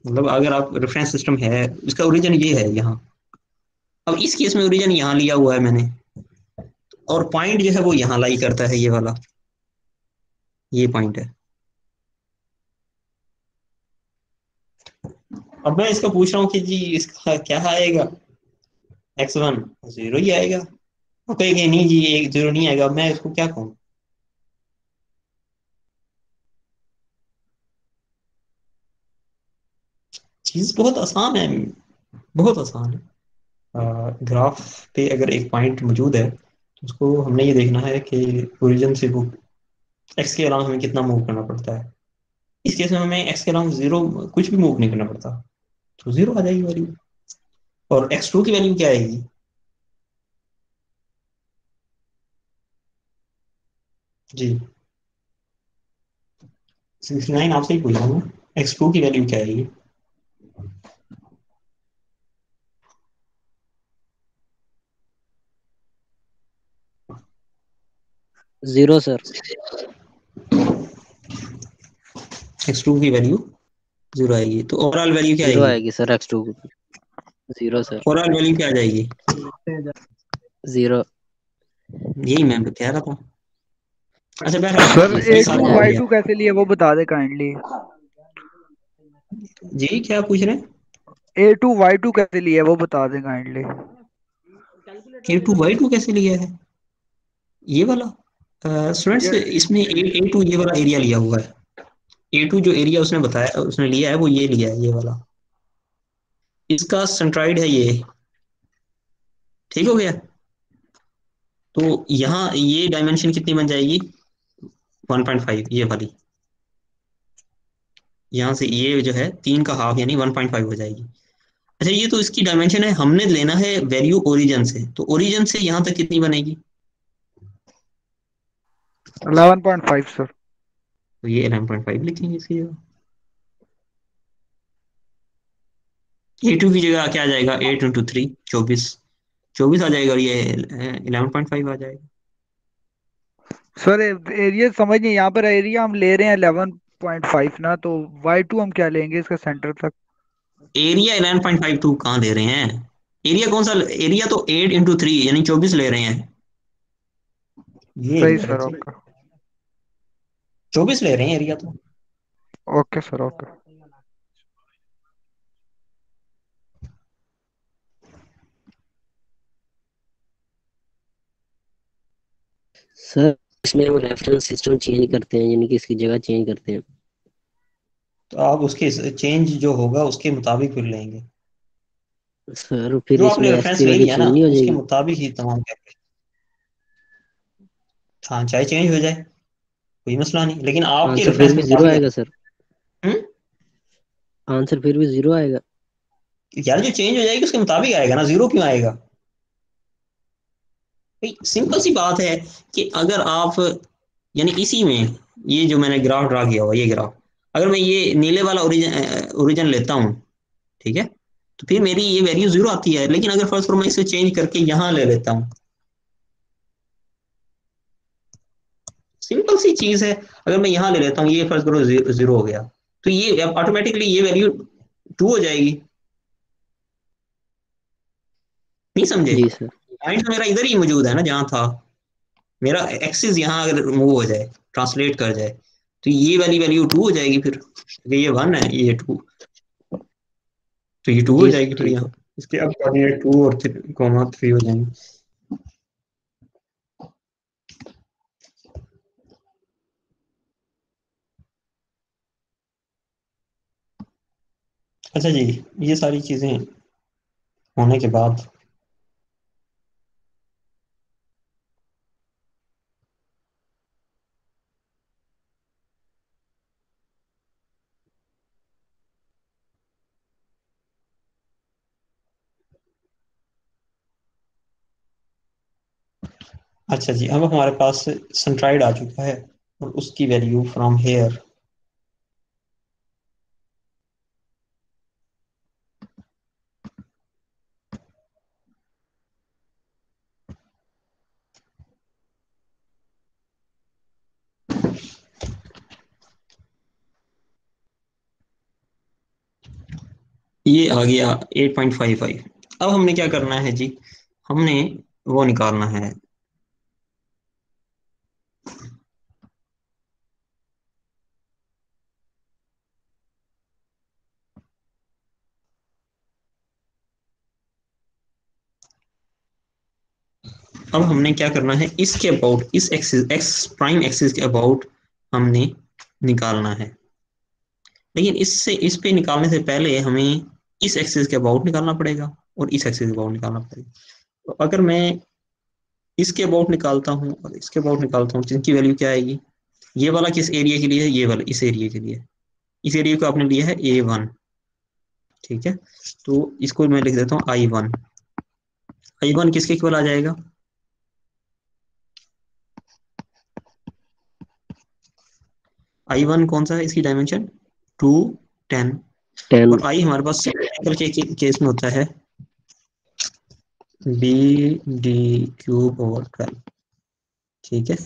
मतलब अगर आप रेफरेंस सिस्टम है, इसका ओरिजिन ये है यहाँ। अब इस केस में ओरिजिन यहाँ लिया हुआ है मैंने, और पॉइंट जो है वो यहाँ लाई करता है, ये वाला, ये पॉइंट है। अब मैं इसका पूछ रहा हूँ कि जी इसका क्या आएगा, x1 0 ही आएगा। वो कहेंगे नहीं जी एक 0 नहीं आएगा, अब मैं इसको क्या कहूँ। चीज बहुत आसान है, बहुत आसान है। ग्राफ पे अगर एक पॉइंट मौजूद है तो उसको हमने ये देखना है कि ओरिजिन से वो एक्स के अलावा हमें कितना मूव करना पड़ता है। इस केस में हमें एक्स के अलावा 0 कुछ भी मूव नहीं करना पड़ता, तो 0 आ जाएगी वैल्यू। और x2 की वैल्यू क्या आएगी, जी 69 आपसे ही पूछ रहा हूँ, x2 की वैल्यू क्या आएगी। 0 सर। x2 की वैल्यू 0 आएगी, तो ओवरऑल वैल्यू क्या 0 आएगी, आएगी सर x2 की। 0 सर। ओवरऑल वैल्यू क्या आ जाएगी। 0 यही मैं कह रहा था। अच्छा बहरहाल सर ये सही A2 सवाल आ गया। Y2 कैसे लिए वो बता दे काइंडली। जी क्या पूछ रहे हैं, A2 Y2 कैसे लिए वो बता दे काइंडली। A2 Y2 कैसे लिया है, ये वाला स्टूडेंट्स इसमें A2 ये वाला एरिया लिया हुआ है। A2 जो एरिया उसने बताया, उसने लिया है, वो ये लिया है, ये वाला, इसका सेंट्राइड है ये, ठीक हो गया। तो यहाँ ये डायमेंशन कितनी बन जाएगी 1.5, ये वाली, यहाँ से ये जो है 3 का हाफ यानी 1.5 हो जाएगी। अच्छा ये तो इसकी डायमेंशन है, हमने लेना है वैल्यू ओरिजिन से, तो ओरिजिन से यहाँ तक कितनी बनेगी, 11.5 सर। तो ये 11.5 लिखेंगे इसकी जगह। A2 की जगह क्या आ जाएगा, 8 इंटू 3 24 24 आ जाएगा, और ये 11.5 आ जाएगा। सर एरिया समझ नहीं, यहाँ पर एरिया हम ले रहे हैं 11.5 ना, तो y2 हम क्या लेंगे इसका सेंटर तक? एरिया 11.52 कहाँ दे रहे हैं, एरिया कौन सा, एरिया तो 8 इंटू 3 यानी 24 ले रहे हैं, ये सही एरिया है सर, जी, ओके। 24 ले रहे हैं एरिया तो। Okay sir, okay. सर इसमें वो रेफरेंस सिस्टम चेंज करते हैं, यानी कि इसकी जगह चेंज करते हैं। तो आप उसके चेंज जो होगा उसके मुताबिक फिर लेंगे, सर फिर जो आपने इसमें एक्स रेफरेंस की ले वैल्यू लिया ना चेंज नहीं हो उसके जाएगी? मुताबिक ही तमाम कैलकुलेशन। हाँ चाहे चेंज हो जाए कोई मसला नहीं, लेकिन आपके आंसर फिर रेफरेंस के भी जीरो मुताबिक आएगा सर? हम्म, आंसर फिर भी जीरो आएगा? यार जो चेंज हो जाएगी उसके मुताबिक आएगा ना, जीरो क्यों आएगा। भाई सिंपल सी बात है कि अगर आप, यानी इसी में ये जो मैंने ग्राफ ड्रा किया हुआ ये ग्राफ, अगर मैं ये नीले वाला ओरिजिन लेता हूँ, ठीक है, तो फिर मेरी ये वैल्यू जीरो आती है, लेकिन अगर फर्स्ट मैं इसे चेंज करके यहाँ ले लेता हूँ, सिंपल सी चीज है, अगर मैं यहाँ ले लेता हूँ ये फर्स्ट करो जीरो हो गया, तो ये ऑटोमेटिकली ये वैल्यू 2 हो जाएगी, नहीं समझे। जी सर। पॉइंट तो मेरा इधर ही मौजूद है ना जहाँ था, मेरा एक्सिस यहाँ अगर मूव हो जाए, ट्रांसलेट कर जाए, तो ये वाली वैल्यू 2 हो जाएगी फिर, क्योंकि ये 1 है ये 2, तो ये 2 हो जी सर जाएगी फिर ठीक है। यहाँ, इसके अब कोऑर्डिनेट 2 और 3 हो जाएंगे। अच्छा जी, ये सारी चीजें होने के बाद अच्छा जी, अब हमारे पास सेंट्राइड आ चुका है और उसकी वैल्यू फ्रॉम हेयर, ये आ गया 8.55। अब हमने क्या करना है जी, हमने वो निकालना है, अब हमने क्या करना है, इसके अबाउट, इस एक्सिस एक्स प्राइम एक्सिस के अबाउट हमने निकालना है, लेकिन इससे इस पे निकालने से पहले हमें इस एक्सिस के अबाउट निकालना पड़ेगा और इस एक्सिस के अबाउट निकालना पड़ेगा। तो अगर मैं इसके अबाउट निकालता हूँ और इसके अबाउट निकालता हूँ, जिनकी वैल्यू क्या आएगी, ये वाला किस एरिया के लिए है, ये वाला इस एरिया के लिए, इस एरिया को आपने लिया है A1, ठीक है, तो इसको मैं लिख देता हूँ I1, I1 किसके इक्वल आ जाएगा, I1 कौन सा है, इसकी डायमेंशन 2 10, 10। और I हमारे पास साइकिल के केस में होता है बी डी क्यूब ओवर 12, ठीक है,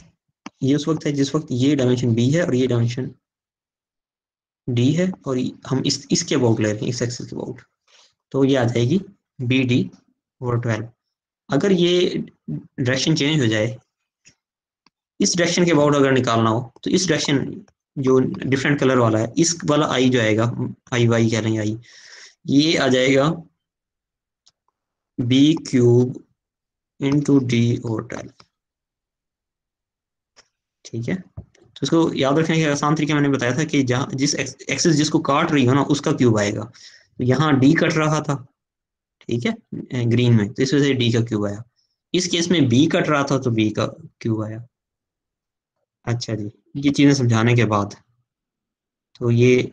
ये उस वक्त है जिस वक्त ये डायमेंशन बी है और ये डायमेंशन डी है, और हम इसके अबाउट ले रहे हैं, इस एक्सिस के अबाउट, तो ये आ जाएगी बी डी ओवर 12। अगर ये डायरेक्शन चेंज हो जाए, इस डायरेक्शन के अबाउट अगर निकालना हो, तो इस डायरेक्शन जो डिफरेंट कलर वाला है, इस वाला आई जो आएगा, आई वाई कह रहे हैं आई, ये आ जाएगा B cube into D over 12, ठीक है। तो इसको याद रखने का आसान तरीका मैंने बताया था कि जहाँ जिस एक्सिस जिसको काट रही हो ना उसका क्यूब आएगा, तो यहाँ डी कट रहा था, ठीक है, ग्रीन में, तो इस वजह से डी का क्यूब आया, इस केस में बी कट रहा था तो बी का क्यूब आया। अच्छा जी, ये चीजें समझाने के बाद तो ये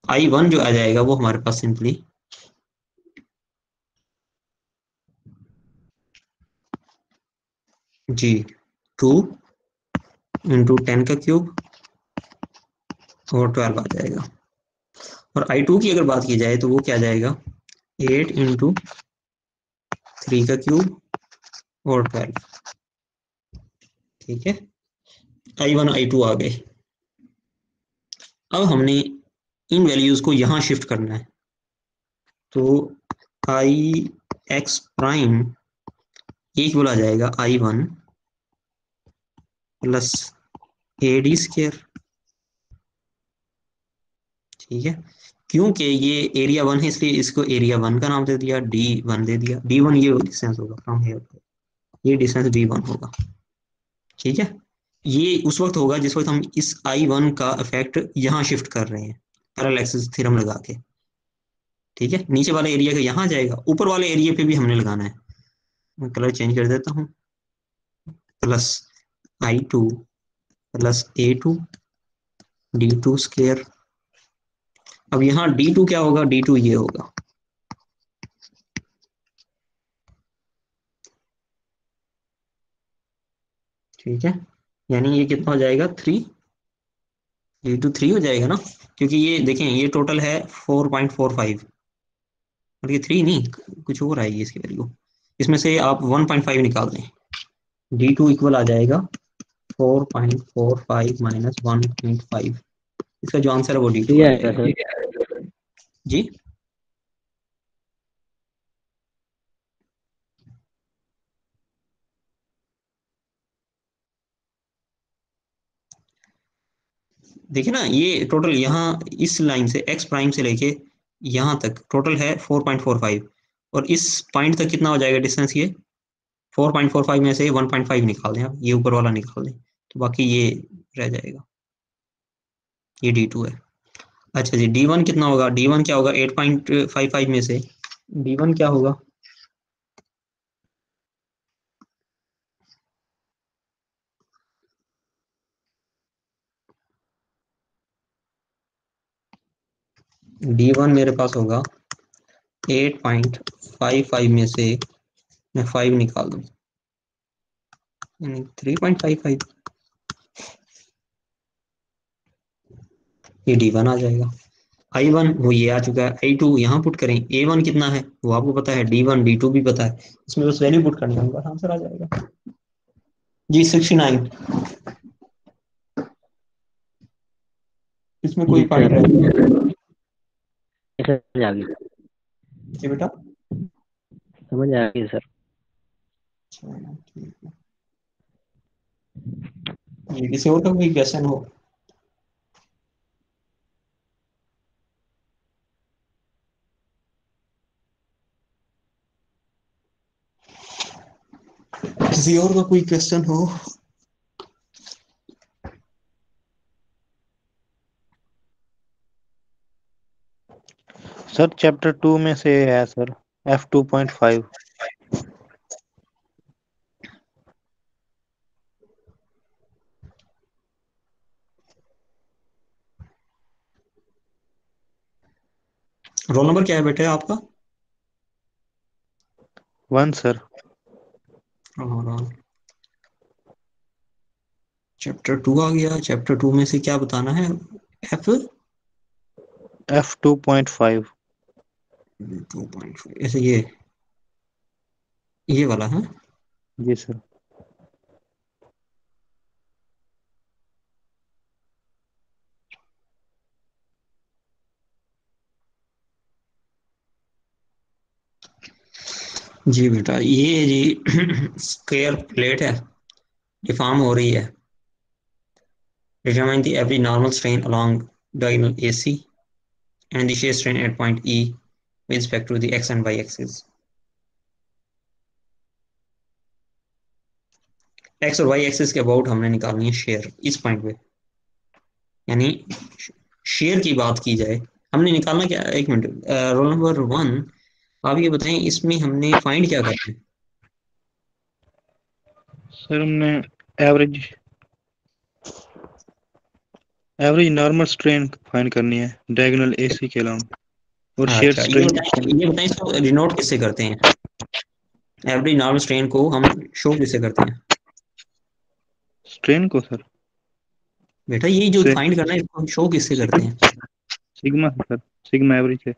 I1 जो आ जाएगा वो हमारे पास सिंपली जी 2 इंटू 10 का क्यूब और 12 आ जाएगा। और I2 की अगर बात की जाए तो वो क्या जाएगा 8 इंटू 3 का क्यूब और 12, ठीक है। I1 I2 आ गए। अब हमने इन वैल्यूज को यहां शिफ्ट करना है, तो आई एक्स प्राइम एक बोला जाएगा I1 प्लस AD स्क्वायर, ठीक है। क्योंकि ये एरिया 1 है इसलिए इसको एरिया 1 का नाम दे दिया, D1 दे दिया। D1 ये डिस्टेंस होगा फ्रॉम हियर, ये डिस्टेंस D1 होगा, ठीक है। ये उस वक्त होगा जिस वक्त हम इस I1 का इफेक्ट यहाँ शिफ्ट कर रहे हैं पैरेलल एक्सिस थ्योरम लगा के, ठीक है। नीचे वाले एरिया का यहाँ जाएगा, ऊपर वाले एरिया पे भी हमने लगाना है। मैं कलर चेंज कर देता हूँ, plus I2 plus A2 D2 square. अब यहाँ D2 क्या होगा, D2 ये होगा, ठीक है। यानी ये कितना हो जाएगा 3, D2 3 हो जाएगा ना, क्योंकि ये देखें ये टोटल है 4.45 और ये 3 नहीं, कुछ और आएगी इसकी वैल्यू। इसमें से आप 1.5 निकाल दें, D2 इक्वल आ जाएगा 4.45 माइनस 1.5। इसका जो आंसर है वो D2 ठीक आ है जाएगा। सर। जी देखिए ना, ये टोटल यहाँ इस लाइन से x प्राइम से लेके यहाँ तक टोटल है 4.45 और इस पॉइंट तक कितना हो जाएगा डिस्टेंस, ये 4.45 में से 1.5 निकाल दें आप, ये ऊपर वाला निकाल दें तो बाकी ये रह जाएगा, ये D2 है। अच्छा जी, D1 कितना होगा, D1 क्या होगा 8.55 में से D1 क्या होगा, D1 मेरे पास होगा 8.55 में से मैं 5 निकाल दूं, 3.55, ये D1 आ जाएगा। I1 वो ये आ चुका है, I2 यहाँ पुट करें, A1 कितना है वो आपको पता है, D1 D2 भी पता है, इसमें बस वैल्यू पुट करनी है, बस आंसर आ जाएगा जी 69। इसमें कोई जी पॉइंट सर, नहीं समझ आ गई, जी बेटा। समझ आ गई सर। चलो ठीक है, ये किसी और का कोई क्वेश्चन हो, किसी और का कोई क्वेश्चन हो। सर चैप्टर 2 में से है सर F2.5। रोल नंबर क्या है बेटे आपका? 1 सर। चैप्टर 2 आ गया, चैप्टर 2 में से क्या बताना है, F2.5। 2.5 ऐसे ये वाला है। जी सर। जी बेटा, ये जी स्क्वायर प्लेट है, डिफॉर्म हो रही है। Determine the every normal strain along diagonal AC and the shear strain at point E with respect to the x and y axis. x और y एक्सिस के अबाउट हमने निकालनी है शेयर इस पॉइंट पे, यानी शेयर की बात की जाए हमने निकालना क्या, एक मिनट, रोल नंबर 1 आप ये बताएं इसमें हमने फाइंड क्या करना है। सर हमने एवरेज नॉर्मल स्ट्रेन फाइंड करनी है डायगोनल एसी के अलावा, और शेयर अच्छा स्ट्रेन ये बताएं इसको डिनोट किससे करते हैं, एवरेज नॉर्मल स्ट्रेन को हम शो किससे करते हैं स्ट्रेन को सर बेटा, ये जो फाइंड करना है इसको हम शो किससे करते हैं? सिग्मा से सर, सिग्मा एवरेज है।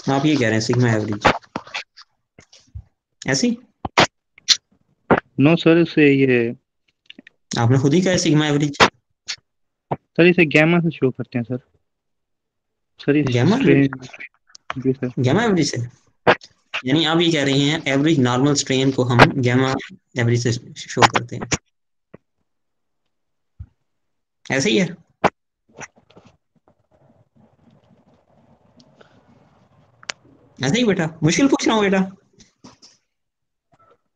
आप ये कह रहे हैं सिग्मा एवरेज ऐसी? नो सर, इसे ये आपने खुद ही कहा है सिग्मा एवरेज। सर इसे गैमा से शो करते हैं सर। सर ये गैमा स्ट्रेन, जी सर। गैमा एवरेज से, यानी आप ये कह रहे हैं एवरेज नॉर्मल स्ट्रेन को हम गैमा एवरेज से शो करते हैं, ऐसे ही है? ऐसे ही बेटा, मुश्किल पूछ रहा हूँ बेटा।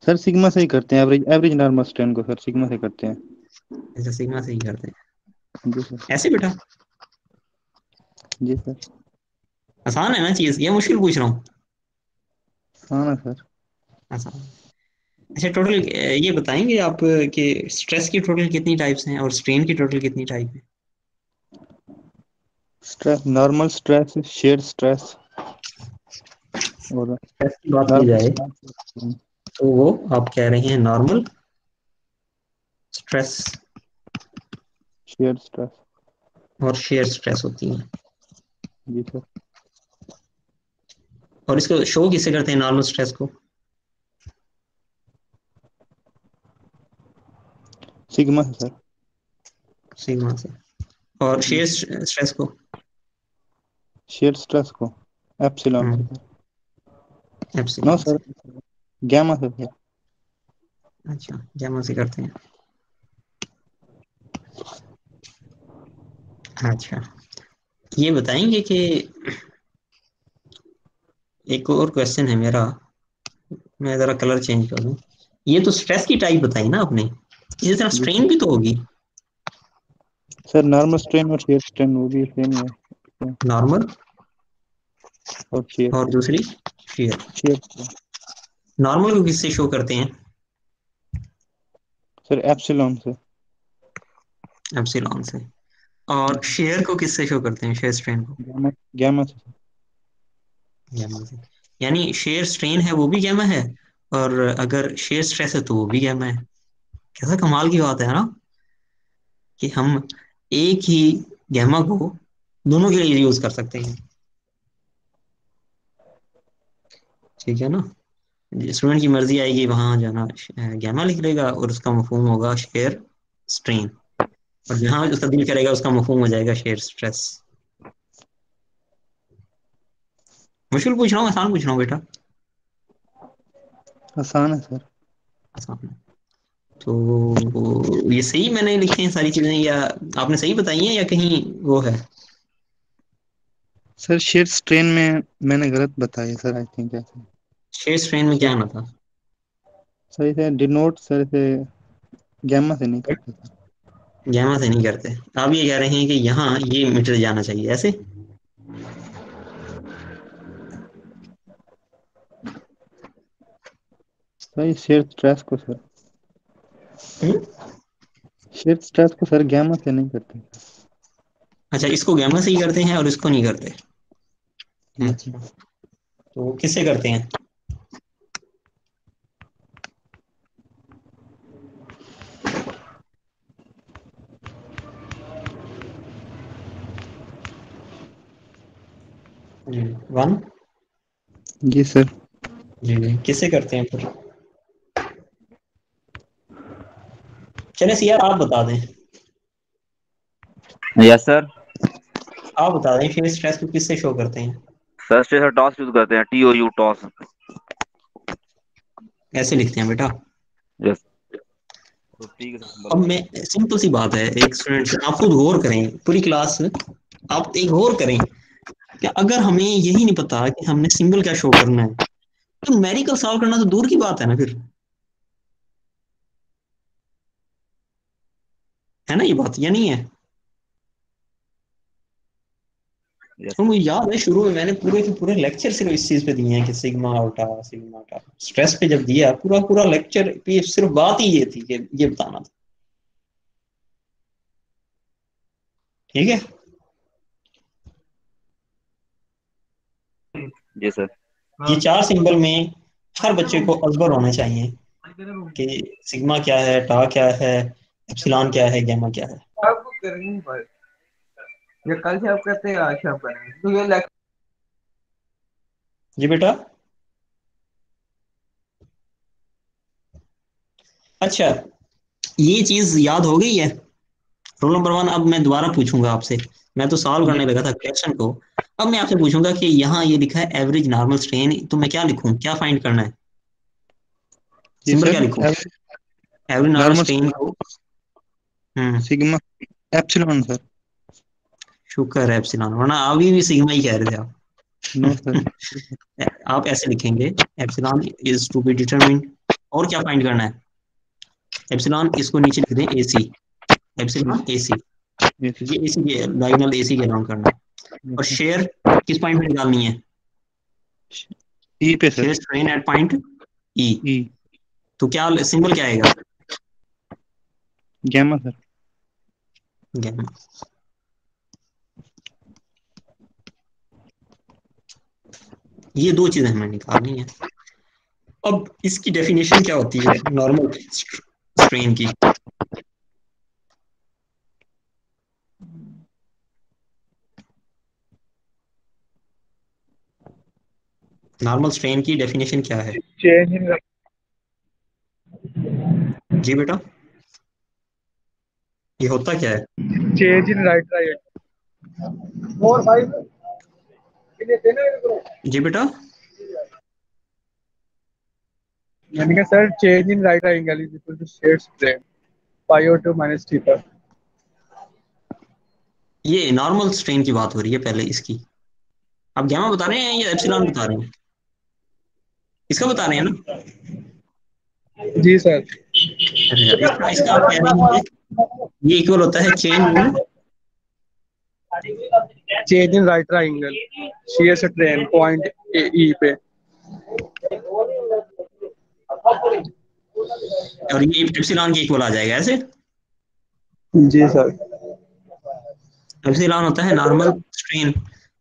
सर सिग्मा से ही करते हैं, एवरेज एवरेज नॉर्मल स्ट्रेन को सर सिग्मा से करते हैं। ऐसा सिग्मा से ही करते हैं, जी सर। ऐसे बेटा? जी सर। आसान है ना चीज, ये मुश्किल पूछ रहा हूँ? हाँ ना सर। आसान। अच्छा टोटल ये बताएंगे आप कि स्ट्रेस की टोटल कितनी टाइप्स हैं और स्ट्रेन की टोटल कितनी टाइप है? Stress, normal stress, shear stress और स्ट्रेस की बात की नॉर्मल जाए स्ट्रेस। तो वो आप कह रहे हैं नॉर्मल स्ट्रेस शेयर स्ट्रेस। और शेयर स्ट्रेस होती है। जी सर। और इसको शो किससे करते हैं नॉर्मल स्ट्रेस को? सिग्मा से सर। सिग्मा से। और शेयर स्ट्रेस को? शेयर स्ट्रेस को एप्सिलॉन से सर। नो एप्सिलॉन से। सर, गैमा से सर। अच्छा गैमा से करते हैं। अच्छा ये बताएंगे कि एक और क्वेश्चन है मेरा, मैं जरा कलर चेंज कर दूं। ये तो स्ट्रेस की टाइप बताई ना आपने, इसी तरह जी स्ट्रेन भी तो होगी। सर, नॉर्मल स्ट्रेन और शेयर स्ट्रेन वो भी सेम ही है। नॉर्मल और शेयर, और दूसरी शेयर। शेयर नॉर्मल को किससे शो करते हैं? सर एप्सिलॉन से। एप्सिलॉन से। और शेयर को किससे शो करते हैं, शेयर स्ट्रेन को? गैमा, गैमा से। गैमा से। यानी शेयर स्ट्रेन है वो भी गैमा है, और अगर शेयर स्ट्रेस है तो वो भी गैमा है। कैसा कमाल की बात है ना, कि हम एक ही गैमा को दोनों के लिए यूज कर सकते हैं। ठीक है ना, स्टूडेंट की मर्जी आएगी वहां जाना गैमा लिख लेगा और उसका मफहूम होगा शेयर स्ट्रेन, और जहां उसका दिल करेगा उसका मफहूम हो जाएगा शेयर स्ट्रेस। मुश्किल पूछ रहा हूँ आसान पूछ रहा हूँ बेटा? आसान है सर। आसान है। तो ये सही मैंने लिखे हैं सारी चीजें, या आपने सही बताई हैं या कहीं वो है? सर शेयर स्ट्रेन में मैंने गलत बताया सर, आई थिंक ऐसे। शेयर स्ट्रेन में क्या आना था? सर इसे डिनोट सर इसे गैमा से नहीं करते सर। गैमा से नहीं करते। आप ये कह रहे हैं कि यहाँ ये मीटर जाना चाहिए ऐसे? सर ये शेयर स्ट्रेस को सर, हम्म? शेयर स्ट्रेस को सर गैमा से नहीं करते। अच्छा इसको गैमा से ही करते हैं और इसको नहीं करते? जी सर। अच्छा तो किससे करते हैं? जी वन। जी सर। जी जी किससे करते हैं फिर? चले यार आप बता दें, यस सर। आप बता दें फेस स्ट्रेस को किससे शो करते हैं? सर स्ट्रेस टॉस यूज करते हैं, TOU टॉस। ऐसे लिखते हैं बेटा? यस तो ठीक है सर, अब बता मैं, दें। सिंपल सी बात है, एक स्टूडेंट से आप खुद गौर करें, पूरी क्लास आप एक गौर करें कि अगर हमें यही नहीं पता कि हमने सिंबल क्या शो करना है, तो न्यूमेरिकल सॉल्व करना तो दूर की बात है ना फिर, है ना? ये बात या नहीं है? यस और सर। मुझे याद है शुरू में मैंने पूरे के पूरे लेक्चर सिर्फ इस चीज पे दिए हैं कि सिग्मा अल्टा सिग्मा अल्टा। स्ट्रेस पे जब दिया पूरा पूरा लेक्चर पे सिर्फ बात ही ये थी कि ये बताना था। ठीक है। जी सर। ये चार सिंबल में हर बच्चे को अजबर होना चाहिए कि सिग्मा क्या है, टा क्या है, एप्सिलॉन क्या है, गैमा क्या है। अब करेंगे पर ये कल से आप करते हैं, आज से आप करेंगे तो ये जी बेटा। अच्छा, ये चीज याद हो गई है। रोल नंबर 1, अब मैं दोबारा पूछूंगा आपसे। मैं तो सॉल्व करने लगा था क्वेश्चन को। अब मैं आपसे पूछूंगा कि यहाँ ये लिखा है एवरेज नॉर्मल स्ट्रेन, तो मैं क्या लिखूं, क्या फाइंड करना है, जी सिंबल सर, क्या लिखूं एवरेज नॉर्मल नॉर्मल स्ट्रेन को। Sigma epsilon sir. शुक्र है एप्सिलॉन, वरना अभी भी सिग्मा ही कह रहे थे आप। No sir. आप ऐसे लिखेंगे epsilon is to be determined, और क्या फाइंड करना है, एप्सिलॉन इसको नीचे लिख दें एसी, एप्सिलॉन एसी, ये एसी के डायगोनल एसी के अलाउंड करना है। और शेयर किस पॉइंट पे निकालनी है, ई पे sir. Shear strain at point E. E तो क्या सिंबल क्या आएगा, गैमा सर। गैमा। ये दो चीजें हमें निकालनी है। अब इसकी डेफिनेशन क्या होती है नॉर्मल स्ट्रेन की। नॉर्मल स्ट्रेन की डेफिनेशन क्या है। चेंज इन जी बेटा, ये होता क्या है। चेंज इन राइट राइट 4 5 कितने थे ना जी बेटा, यानी कि sir change in right angle is equal to shear strain pi over 2 minus theta. ये नॉर्मल स्ट्रेन की बात हो रही है पहले इसकी। आप गैमा बता रहे हैं या एप्सिलॉन बता रहे हैं, इसका बता रहे हैं ना। जी सर। अच्छा, इसका आप कह रहे हैं ये इक्वल होता है change in right angle shear strain point ई पे। और ये एप्सिलॉन के इक्वल आ जाएगा ऐसे। जी सर। एप्सिलॉन होता है नॉर्मल स्ट्रेन,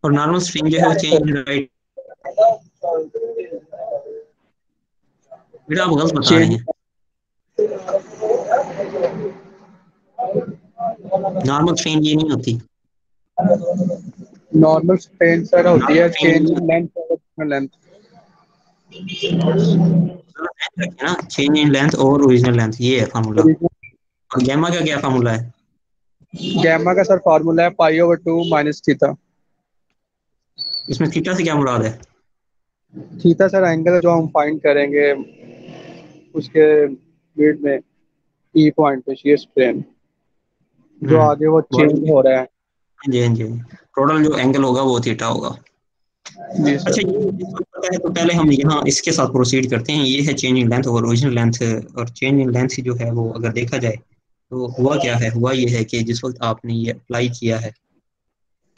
और नॉर्मल स्ट्रेन जो है वो चेंज इन राइट। बेटा आप गलत बता रहे हैं, नॉर्मल स्ट्रेन ये नहीं होती। नॉर्मल स्ट्रेन सर होती है change in length over length. ना, चेंज इन लेंथ और ओरिजिनल लेंथ, ये है फार्मूला। और गैमा का क्या फार्मूला है। गैमा का सर फार्मूला है पाई ओवर 2 माइनस थीटा। इसमें थीटा से क्या मुराद है। थीटा सर एंगल जो हम फाइंड करेंगे उसके मिड में ई पॉइंट पे शेयर स्ट्रेन जो आगे वो चेंज हो रहा है। जी हाँ जी, टोटल जो एंगल होगा वो थीटा होगा। जी सर। अच्छा, ये पता है तो पहले हम यहाँ इसके साथ प्रोसीड करते हैं। ये है चेंज इन लेंथ और ओरिजिनल लेंथ। और चेंज इन लेंथ जो है वो अगर देखा जाए तो हुआ क्या है, हुआ ये है कि जिस वक्त आपने ये अप्लाई किया है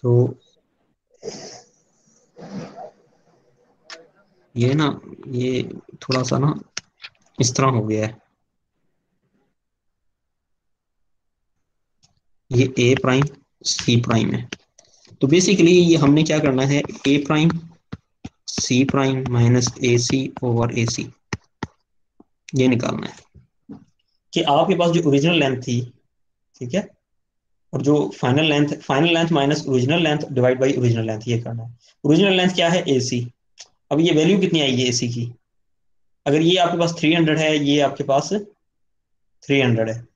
तो ये ना, ये थोड़ा सा ना इस तरह हो गया है। ये ए प्राइम सी प्राइम है, तो बेसिकली ये हमने क्या करना है, ए प्राइम सी प्राइम माइनस ए सी ओवर ए सी, ये निकालना है कि आपके पास जो ओरिजिनल लेंथ थी, ठीक है, और जो final length minus original length divide by original length, ये करना है। ओरिजिनल लेंथ क्या है, ए सी। अब ये वैल्यू कितनी आएगी ए सी की, अगर ये आपके पास 300 है, ये आपके पास 300 है,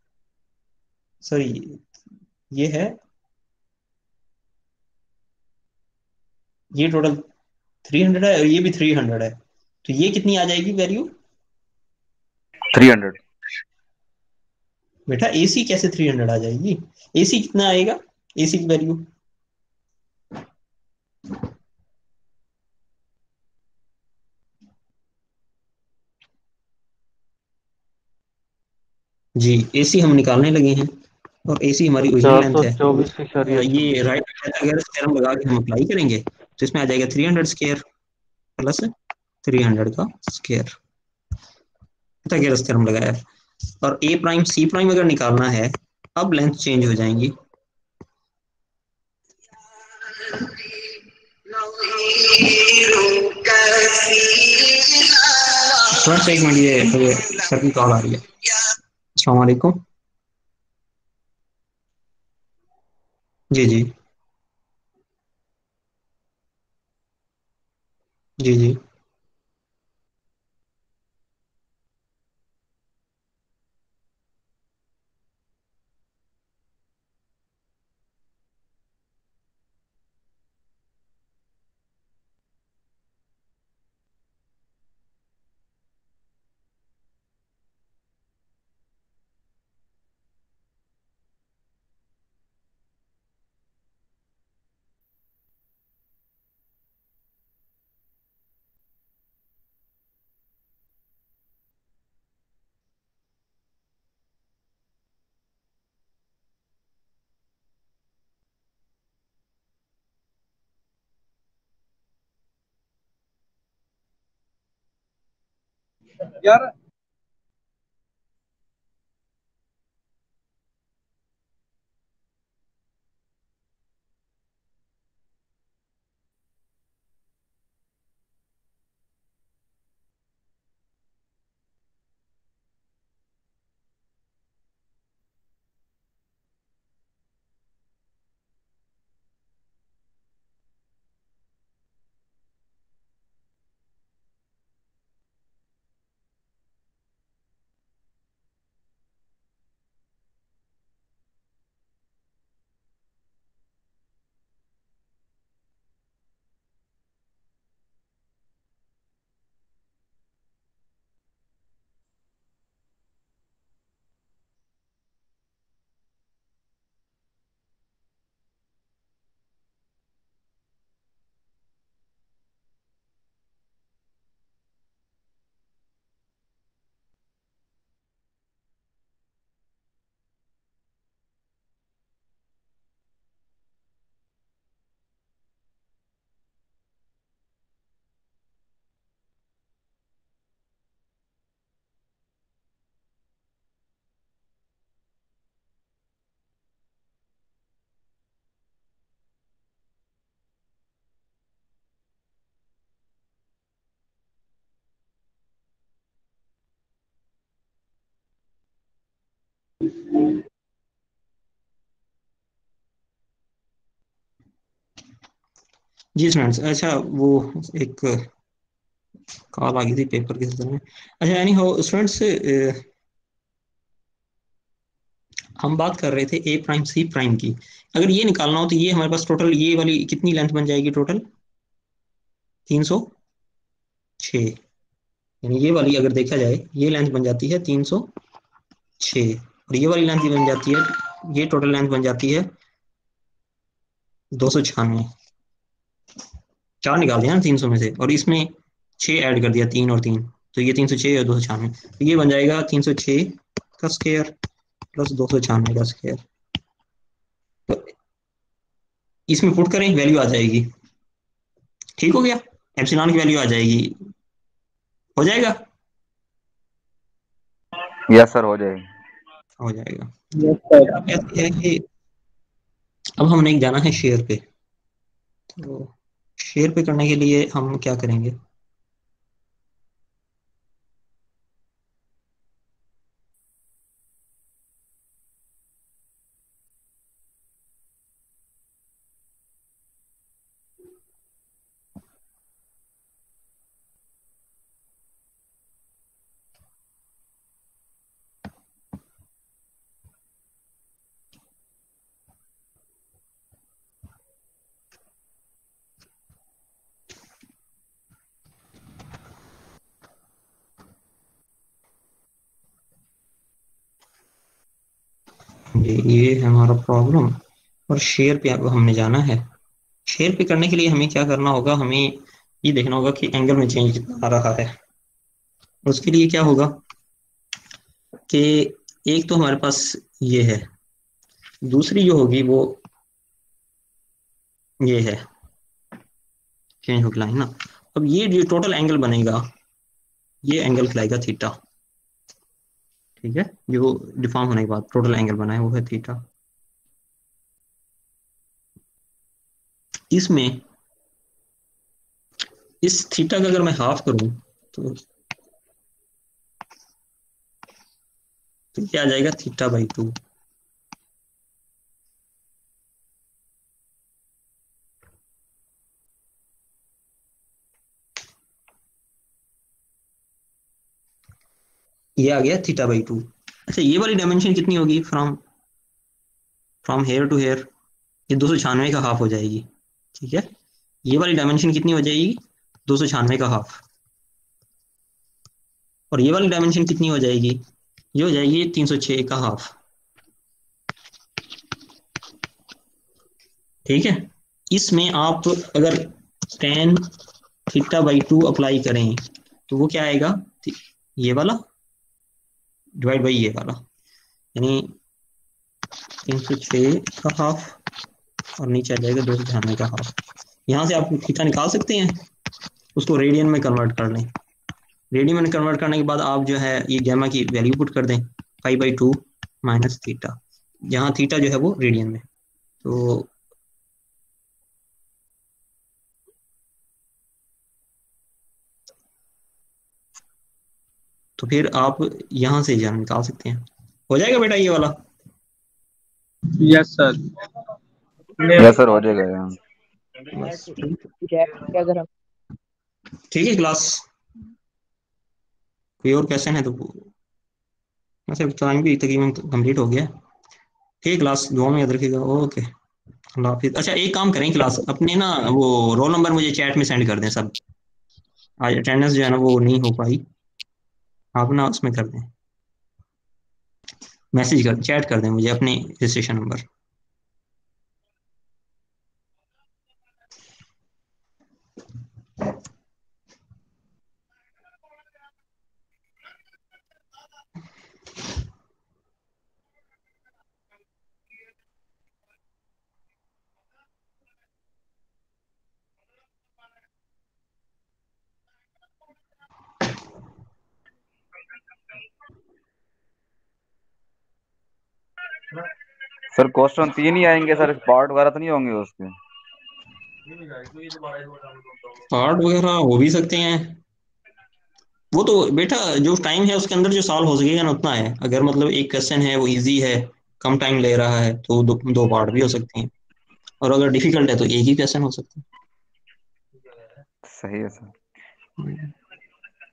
सॉरी ये है, ये टोटल 300 है और ये भी 300 है, तो ये कितनी आ जाएगी वैल्यू 300। बेटा एसी कैसे 300 आ जाएगी, एसी कितना आएगा, एसी की वैल्यू जी, एसी हम निकालने लगे हैं और एसी हमारी ओरिजिनल लेंथ है। 424 ये राइट अगर थ्योरम लगा के हम अप्लाई करेंगे तो इसमें आ जाएगा 300 स्क्वायर प्लस 300 का स्क्वायर, पाइथागोरस थ्योरम लगाया। और ए प्राइम सी प्राइम अगर निकालना है, अब लेंथ चेंज हो जाएंगी। एक मिनट, ये सर की कॉल आ रही है। अस्सलाम वालेकुम। जी जी जी जी यार जी स्टूडेंट्स, अच्छा वो एक कॉल आ गई थी पेपर के सिलसिले में। अच्छा एनी हाउ स्टूडेंट्स, हम बात कर रहे थे ए प्राइम सी प्राइम की। अगर ये निकालना हो तो ये हमारे पास टोटल ये वाली कितनी लेंथ बन जाएगी? टोटल 306। यानी ये वाली अगर देखा जाए ये लेंथ बन जाती है 306, और ये वाली लेंथ बन जाती है, ये टोटल लेंथ बन जाती है 296। चार निकाल दिया ना 300 में से, और इसमें 6 ऐड कर दिया, 3 और 3, तो ये 306 और 296, तो ये बन जाएगा 306 का स्क्वायर प्लस 296 का स्क्वायर। तो इसमें पुट करें, वैल्यू आ जाएगी। ठीक हो गया, एप्सिलॉन की वैल्यू आ जाएगी। हो जाएगा? यस सर, हो जाएगी। हो जाएगा। Yes sir. अब ऐसे है कि अब हमने जाना है शेयर पे। तो शेयर पे करने के लिए हम क्या करेंगे? ये है हमारा प्रॉब्लम, और शेयर पे अब हमने जाना है। शेयर पे करने के लिए हमें क्या करना होगा? हमें ये देखना होगा कि एंगल में चेंज कितना आ रहा है। उसके लिए क्या होगा कि एक तो हमारे पास ये है, दूसरी जो होगी वो ये है, चेंज होकर लाइन ना। अब ये जो टोटल एंगल बनेगा, ये एंगल कहलाएगा थीटा। ठीक है, जो डिफॉर्म होने के बाद टोटल एंगल बना है वो है थीटा। इसमें इस थीटा का अगर मैं हाफ करूं तो क्या आ जाएगा? Theta by 2। ये आ गया θ/2। अच्छा, ये वाली डायमेंशन कितनी होगी फ्रॉम हेयर टू हेयर? ये 296 का हाफ हो जाएगी। ठीक है, ये वाली डायमेंशन कितनी हो जाएगी? 296 का हाफ। और ये वाली डायमेंशन कितनी हो जाएगी? ये हो जाएगी 306 का हाफ। ठीक है, इसमें आप अगर tan θ/2 अप्लाई करें तो वो क्या आएगा? ये वाला डिवाइड बाई ये वाला, यानी 306 का हाफ और नीचे आ जाएगा 296 का हाफ। यहाँ से आप थीटा निकाल सकते हैं, उसको रेडियन में कन्वर्ट कर लें। रेडियन में कन्वर्ट करने के बाद आप जो है ये गैमा की वैल्यू पुट कर दें, 5/2 माइनस थीटा। यहाँ थीटा जो है वो रेडियन में, तो फिर आप यहाँ से जान निकाल सकते हैं। हो जाएगा बेटा ये वाला? Yes sir. यस सर, हो जाएगा यहाँ। बस अगर हम ठीक है क्लास। कोई और क्वेश्चन है तो वैसे टाइम भी तकरीबन कंप्लीट हो गया। ठीक है क्लास, दुआ में याद रखिएगा। ओके, अल्लाह हाफिज। अच्छा, एक काम करें क्लास, अपने ना वो रोल नंबर मुझे चैट में सेंड कर दें सब। आज अटेंडेंस जो है ना वो नहीं हो पाई, आप ना उसमें कर दें, मैसेज कर, चैट कर दें मुझे अपने रजिस्ट्रेशन नंबर। सर क्वेश्चन 3 ही आएंगे सर, पार्ट वगैरह तो नहीं होंगे उसके? पार्ट वगैरह हो भी सकते हैं, वो तो बेटा जो टाइम है उसके अंदर जो सॉल्व हो सकेगा ना उतना है। अगर मतलब एक क्वेश्चन है वो इजी है, कम टाइम ले रहा है, तो दो पार्ट भी हो सकते हैं, और अगर डिफिकल्ट है तो एक ही क्वेश्चन हो सकता है। सही है सर।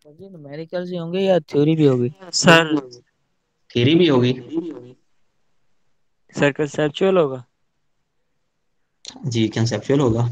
जी न्यूमेरिकल ही होंगे या थ्योरी भी होगी? सर थ्योरी भी होगी सर कंसेप्चुअल होगा? जी, कंसेप्चुअल होगा।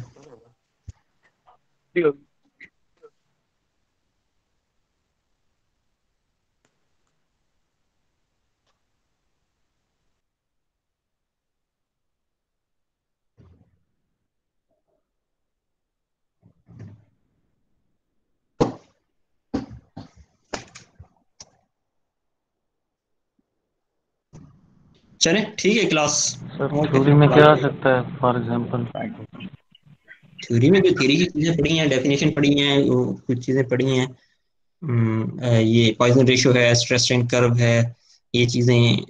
चले ठीक है क्लास। सर थ्योरी में क्या आ सकता है फॉर एग्जांपल? थ्योरी में जो थ्योरी की चीजें पढ़ी हैं, डेफिनेशन पढ़ी हैं, कुछ चीजें पढ़ी हैं, ये पॉइजन रेशियो है, स्ट्रेस स्ट्रेन कर्व है, ये चीजें,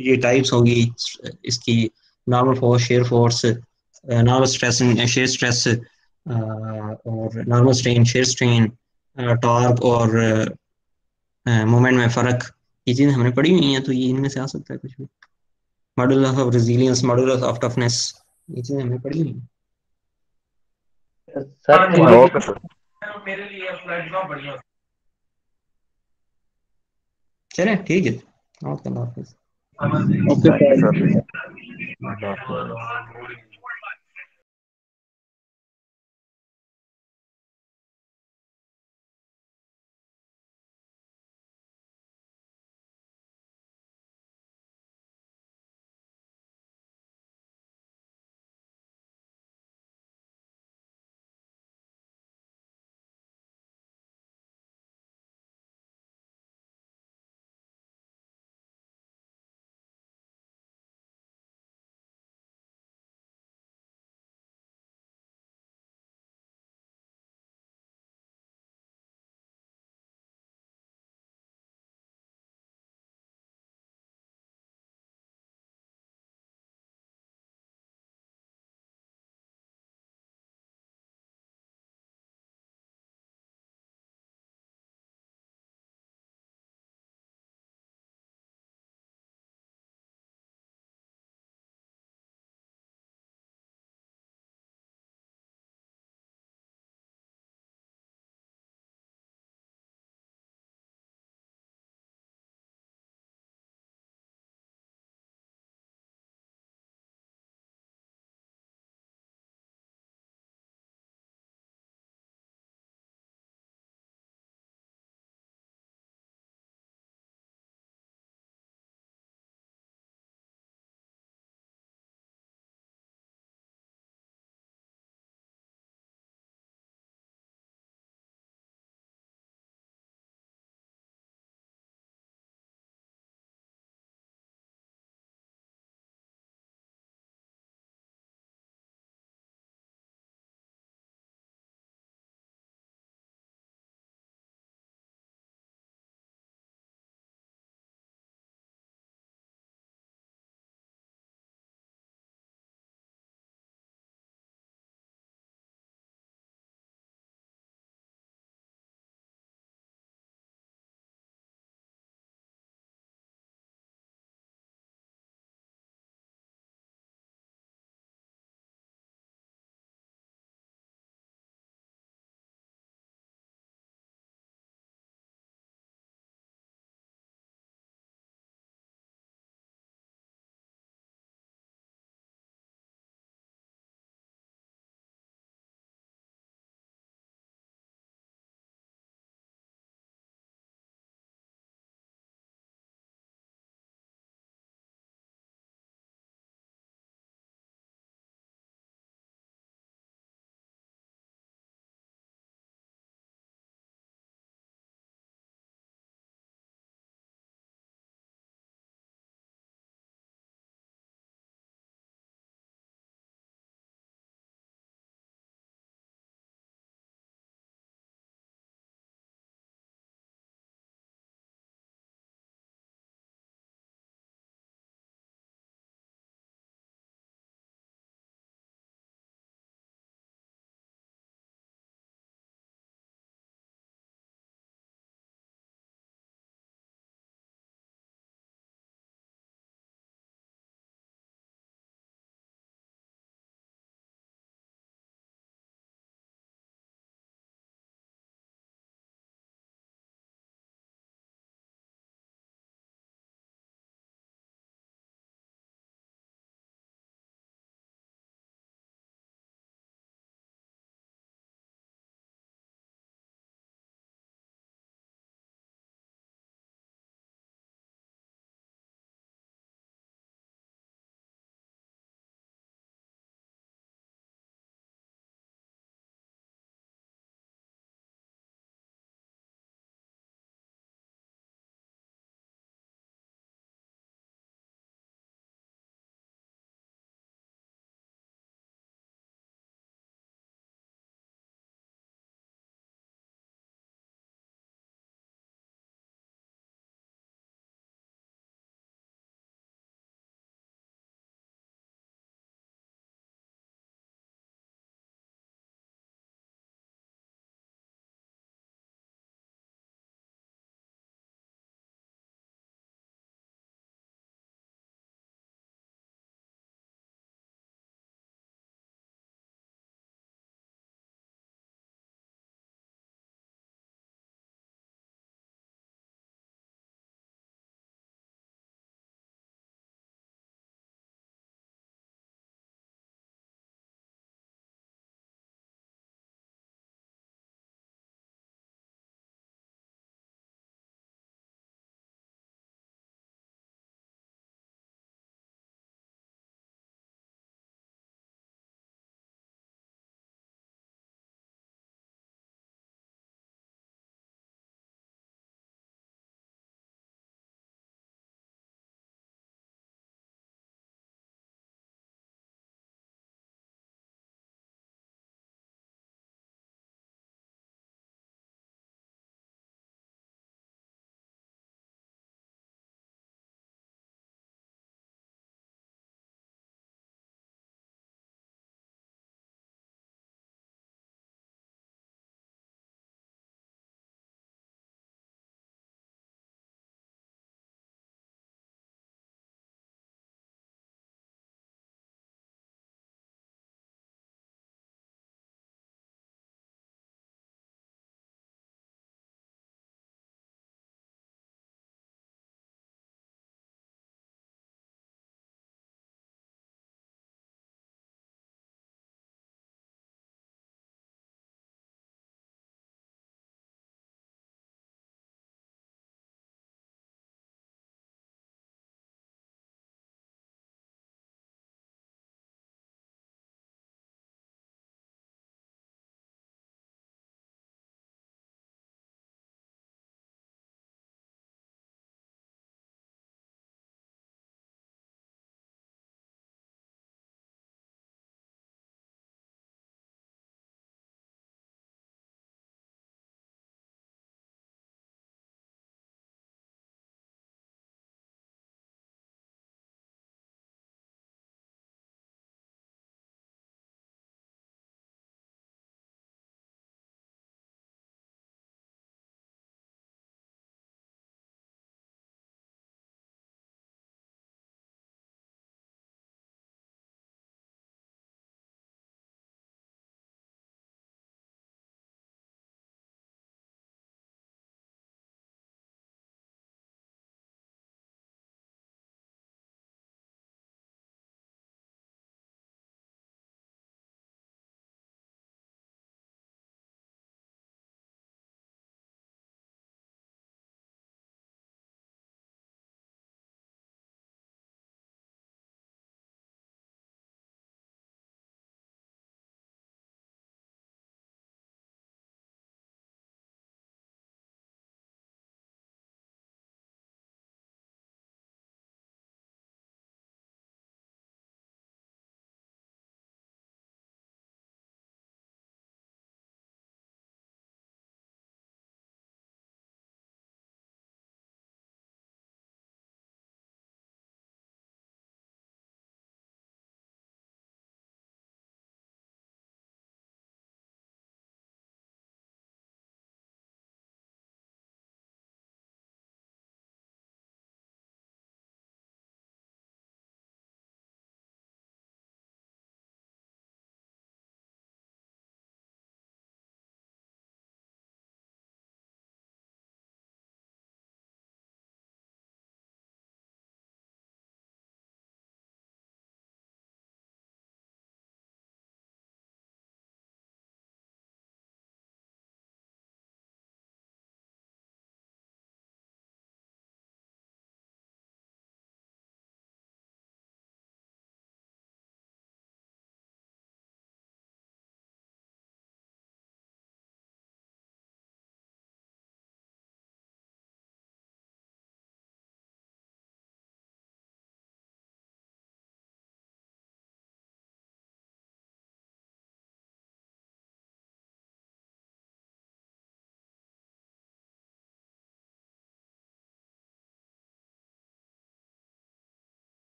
ये टाइप्स होगी इसकी, normal force, shear force, normal stress, shear stress, और normal strain, shear strain, torque और मोमेंट में फर्क, ये चीजें हमने पढ़ी हुई हैं, तो ये इनमें से आ सकता है कुछ भी। Modulus of resilience, modulus of toughness, ये चीजें हमने पढ़ी हुई हैं। Sir okay sir. चले ठीक है, ओके, अल्लाह हाफिज। Okay sir. सर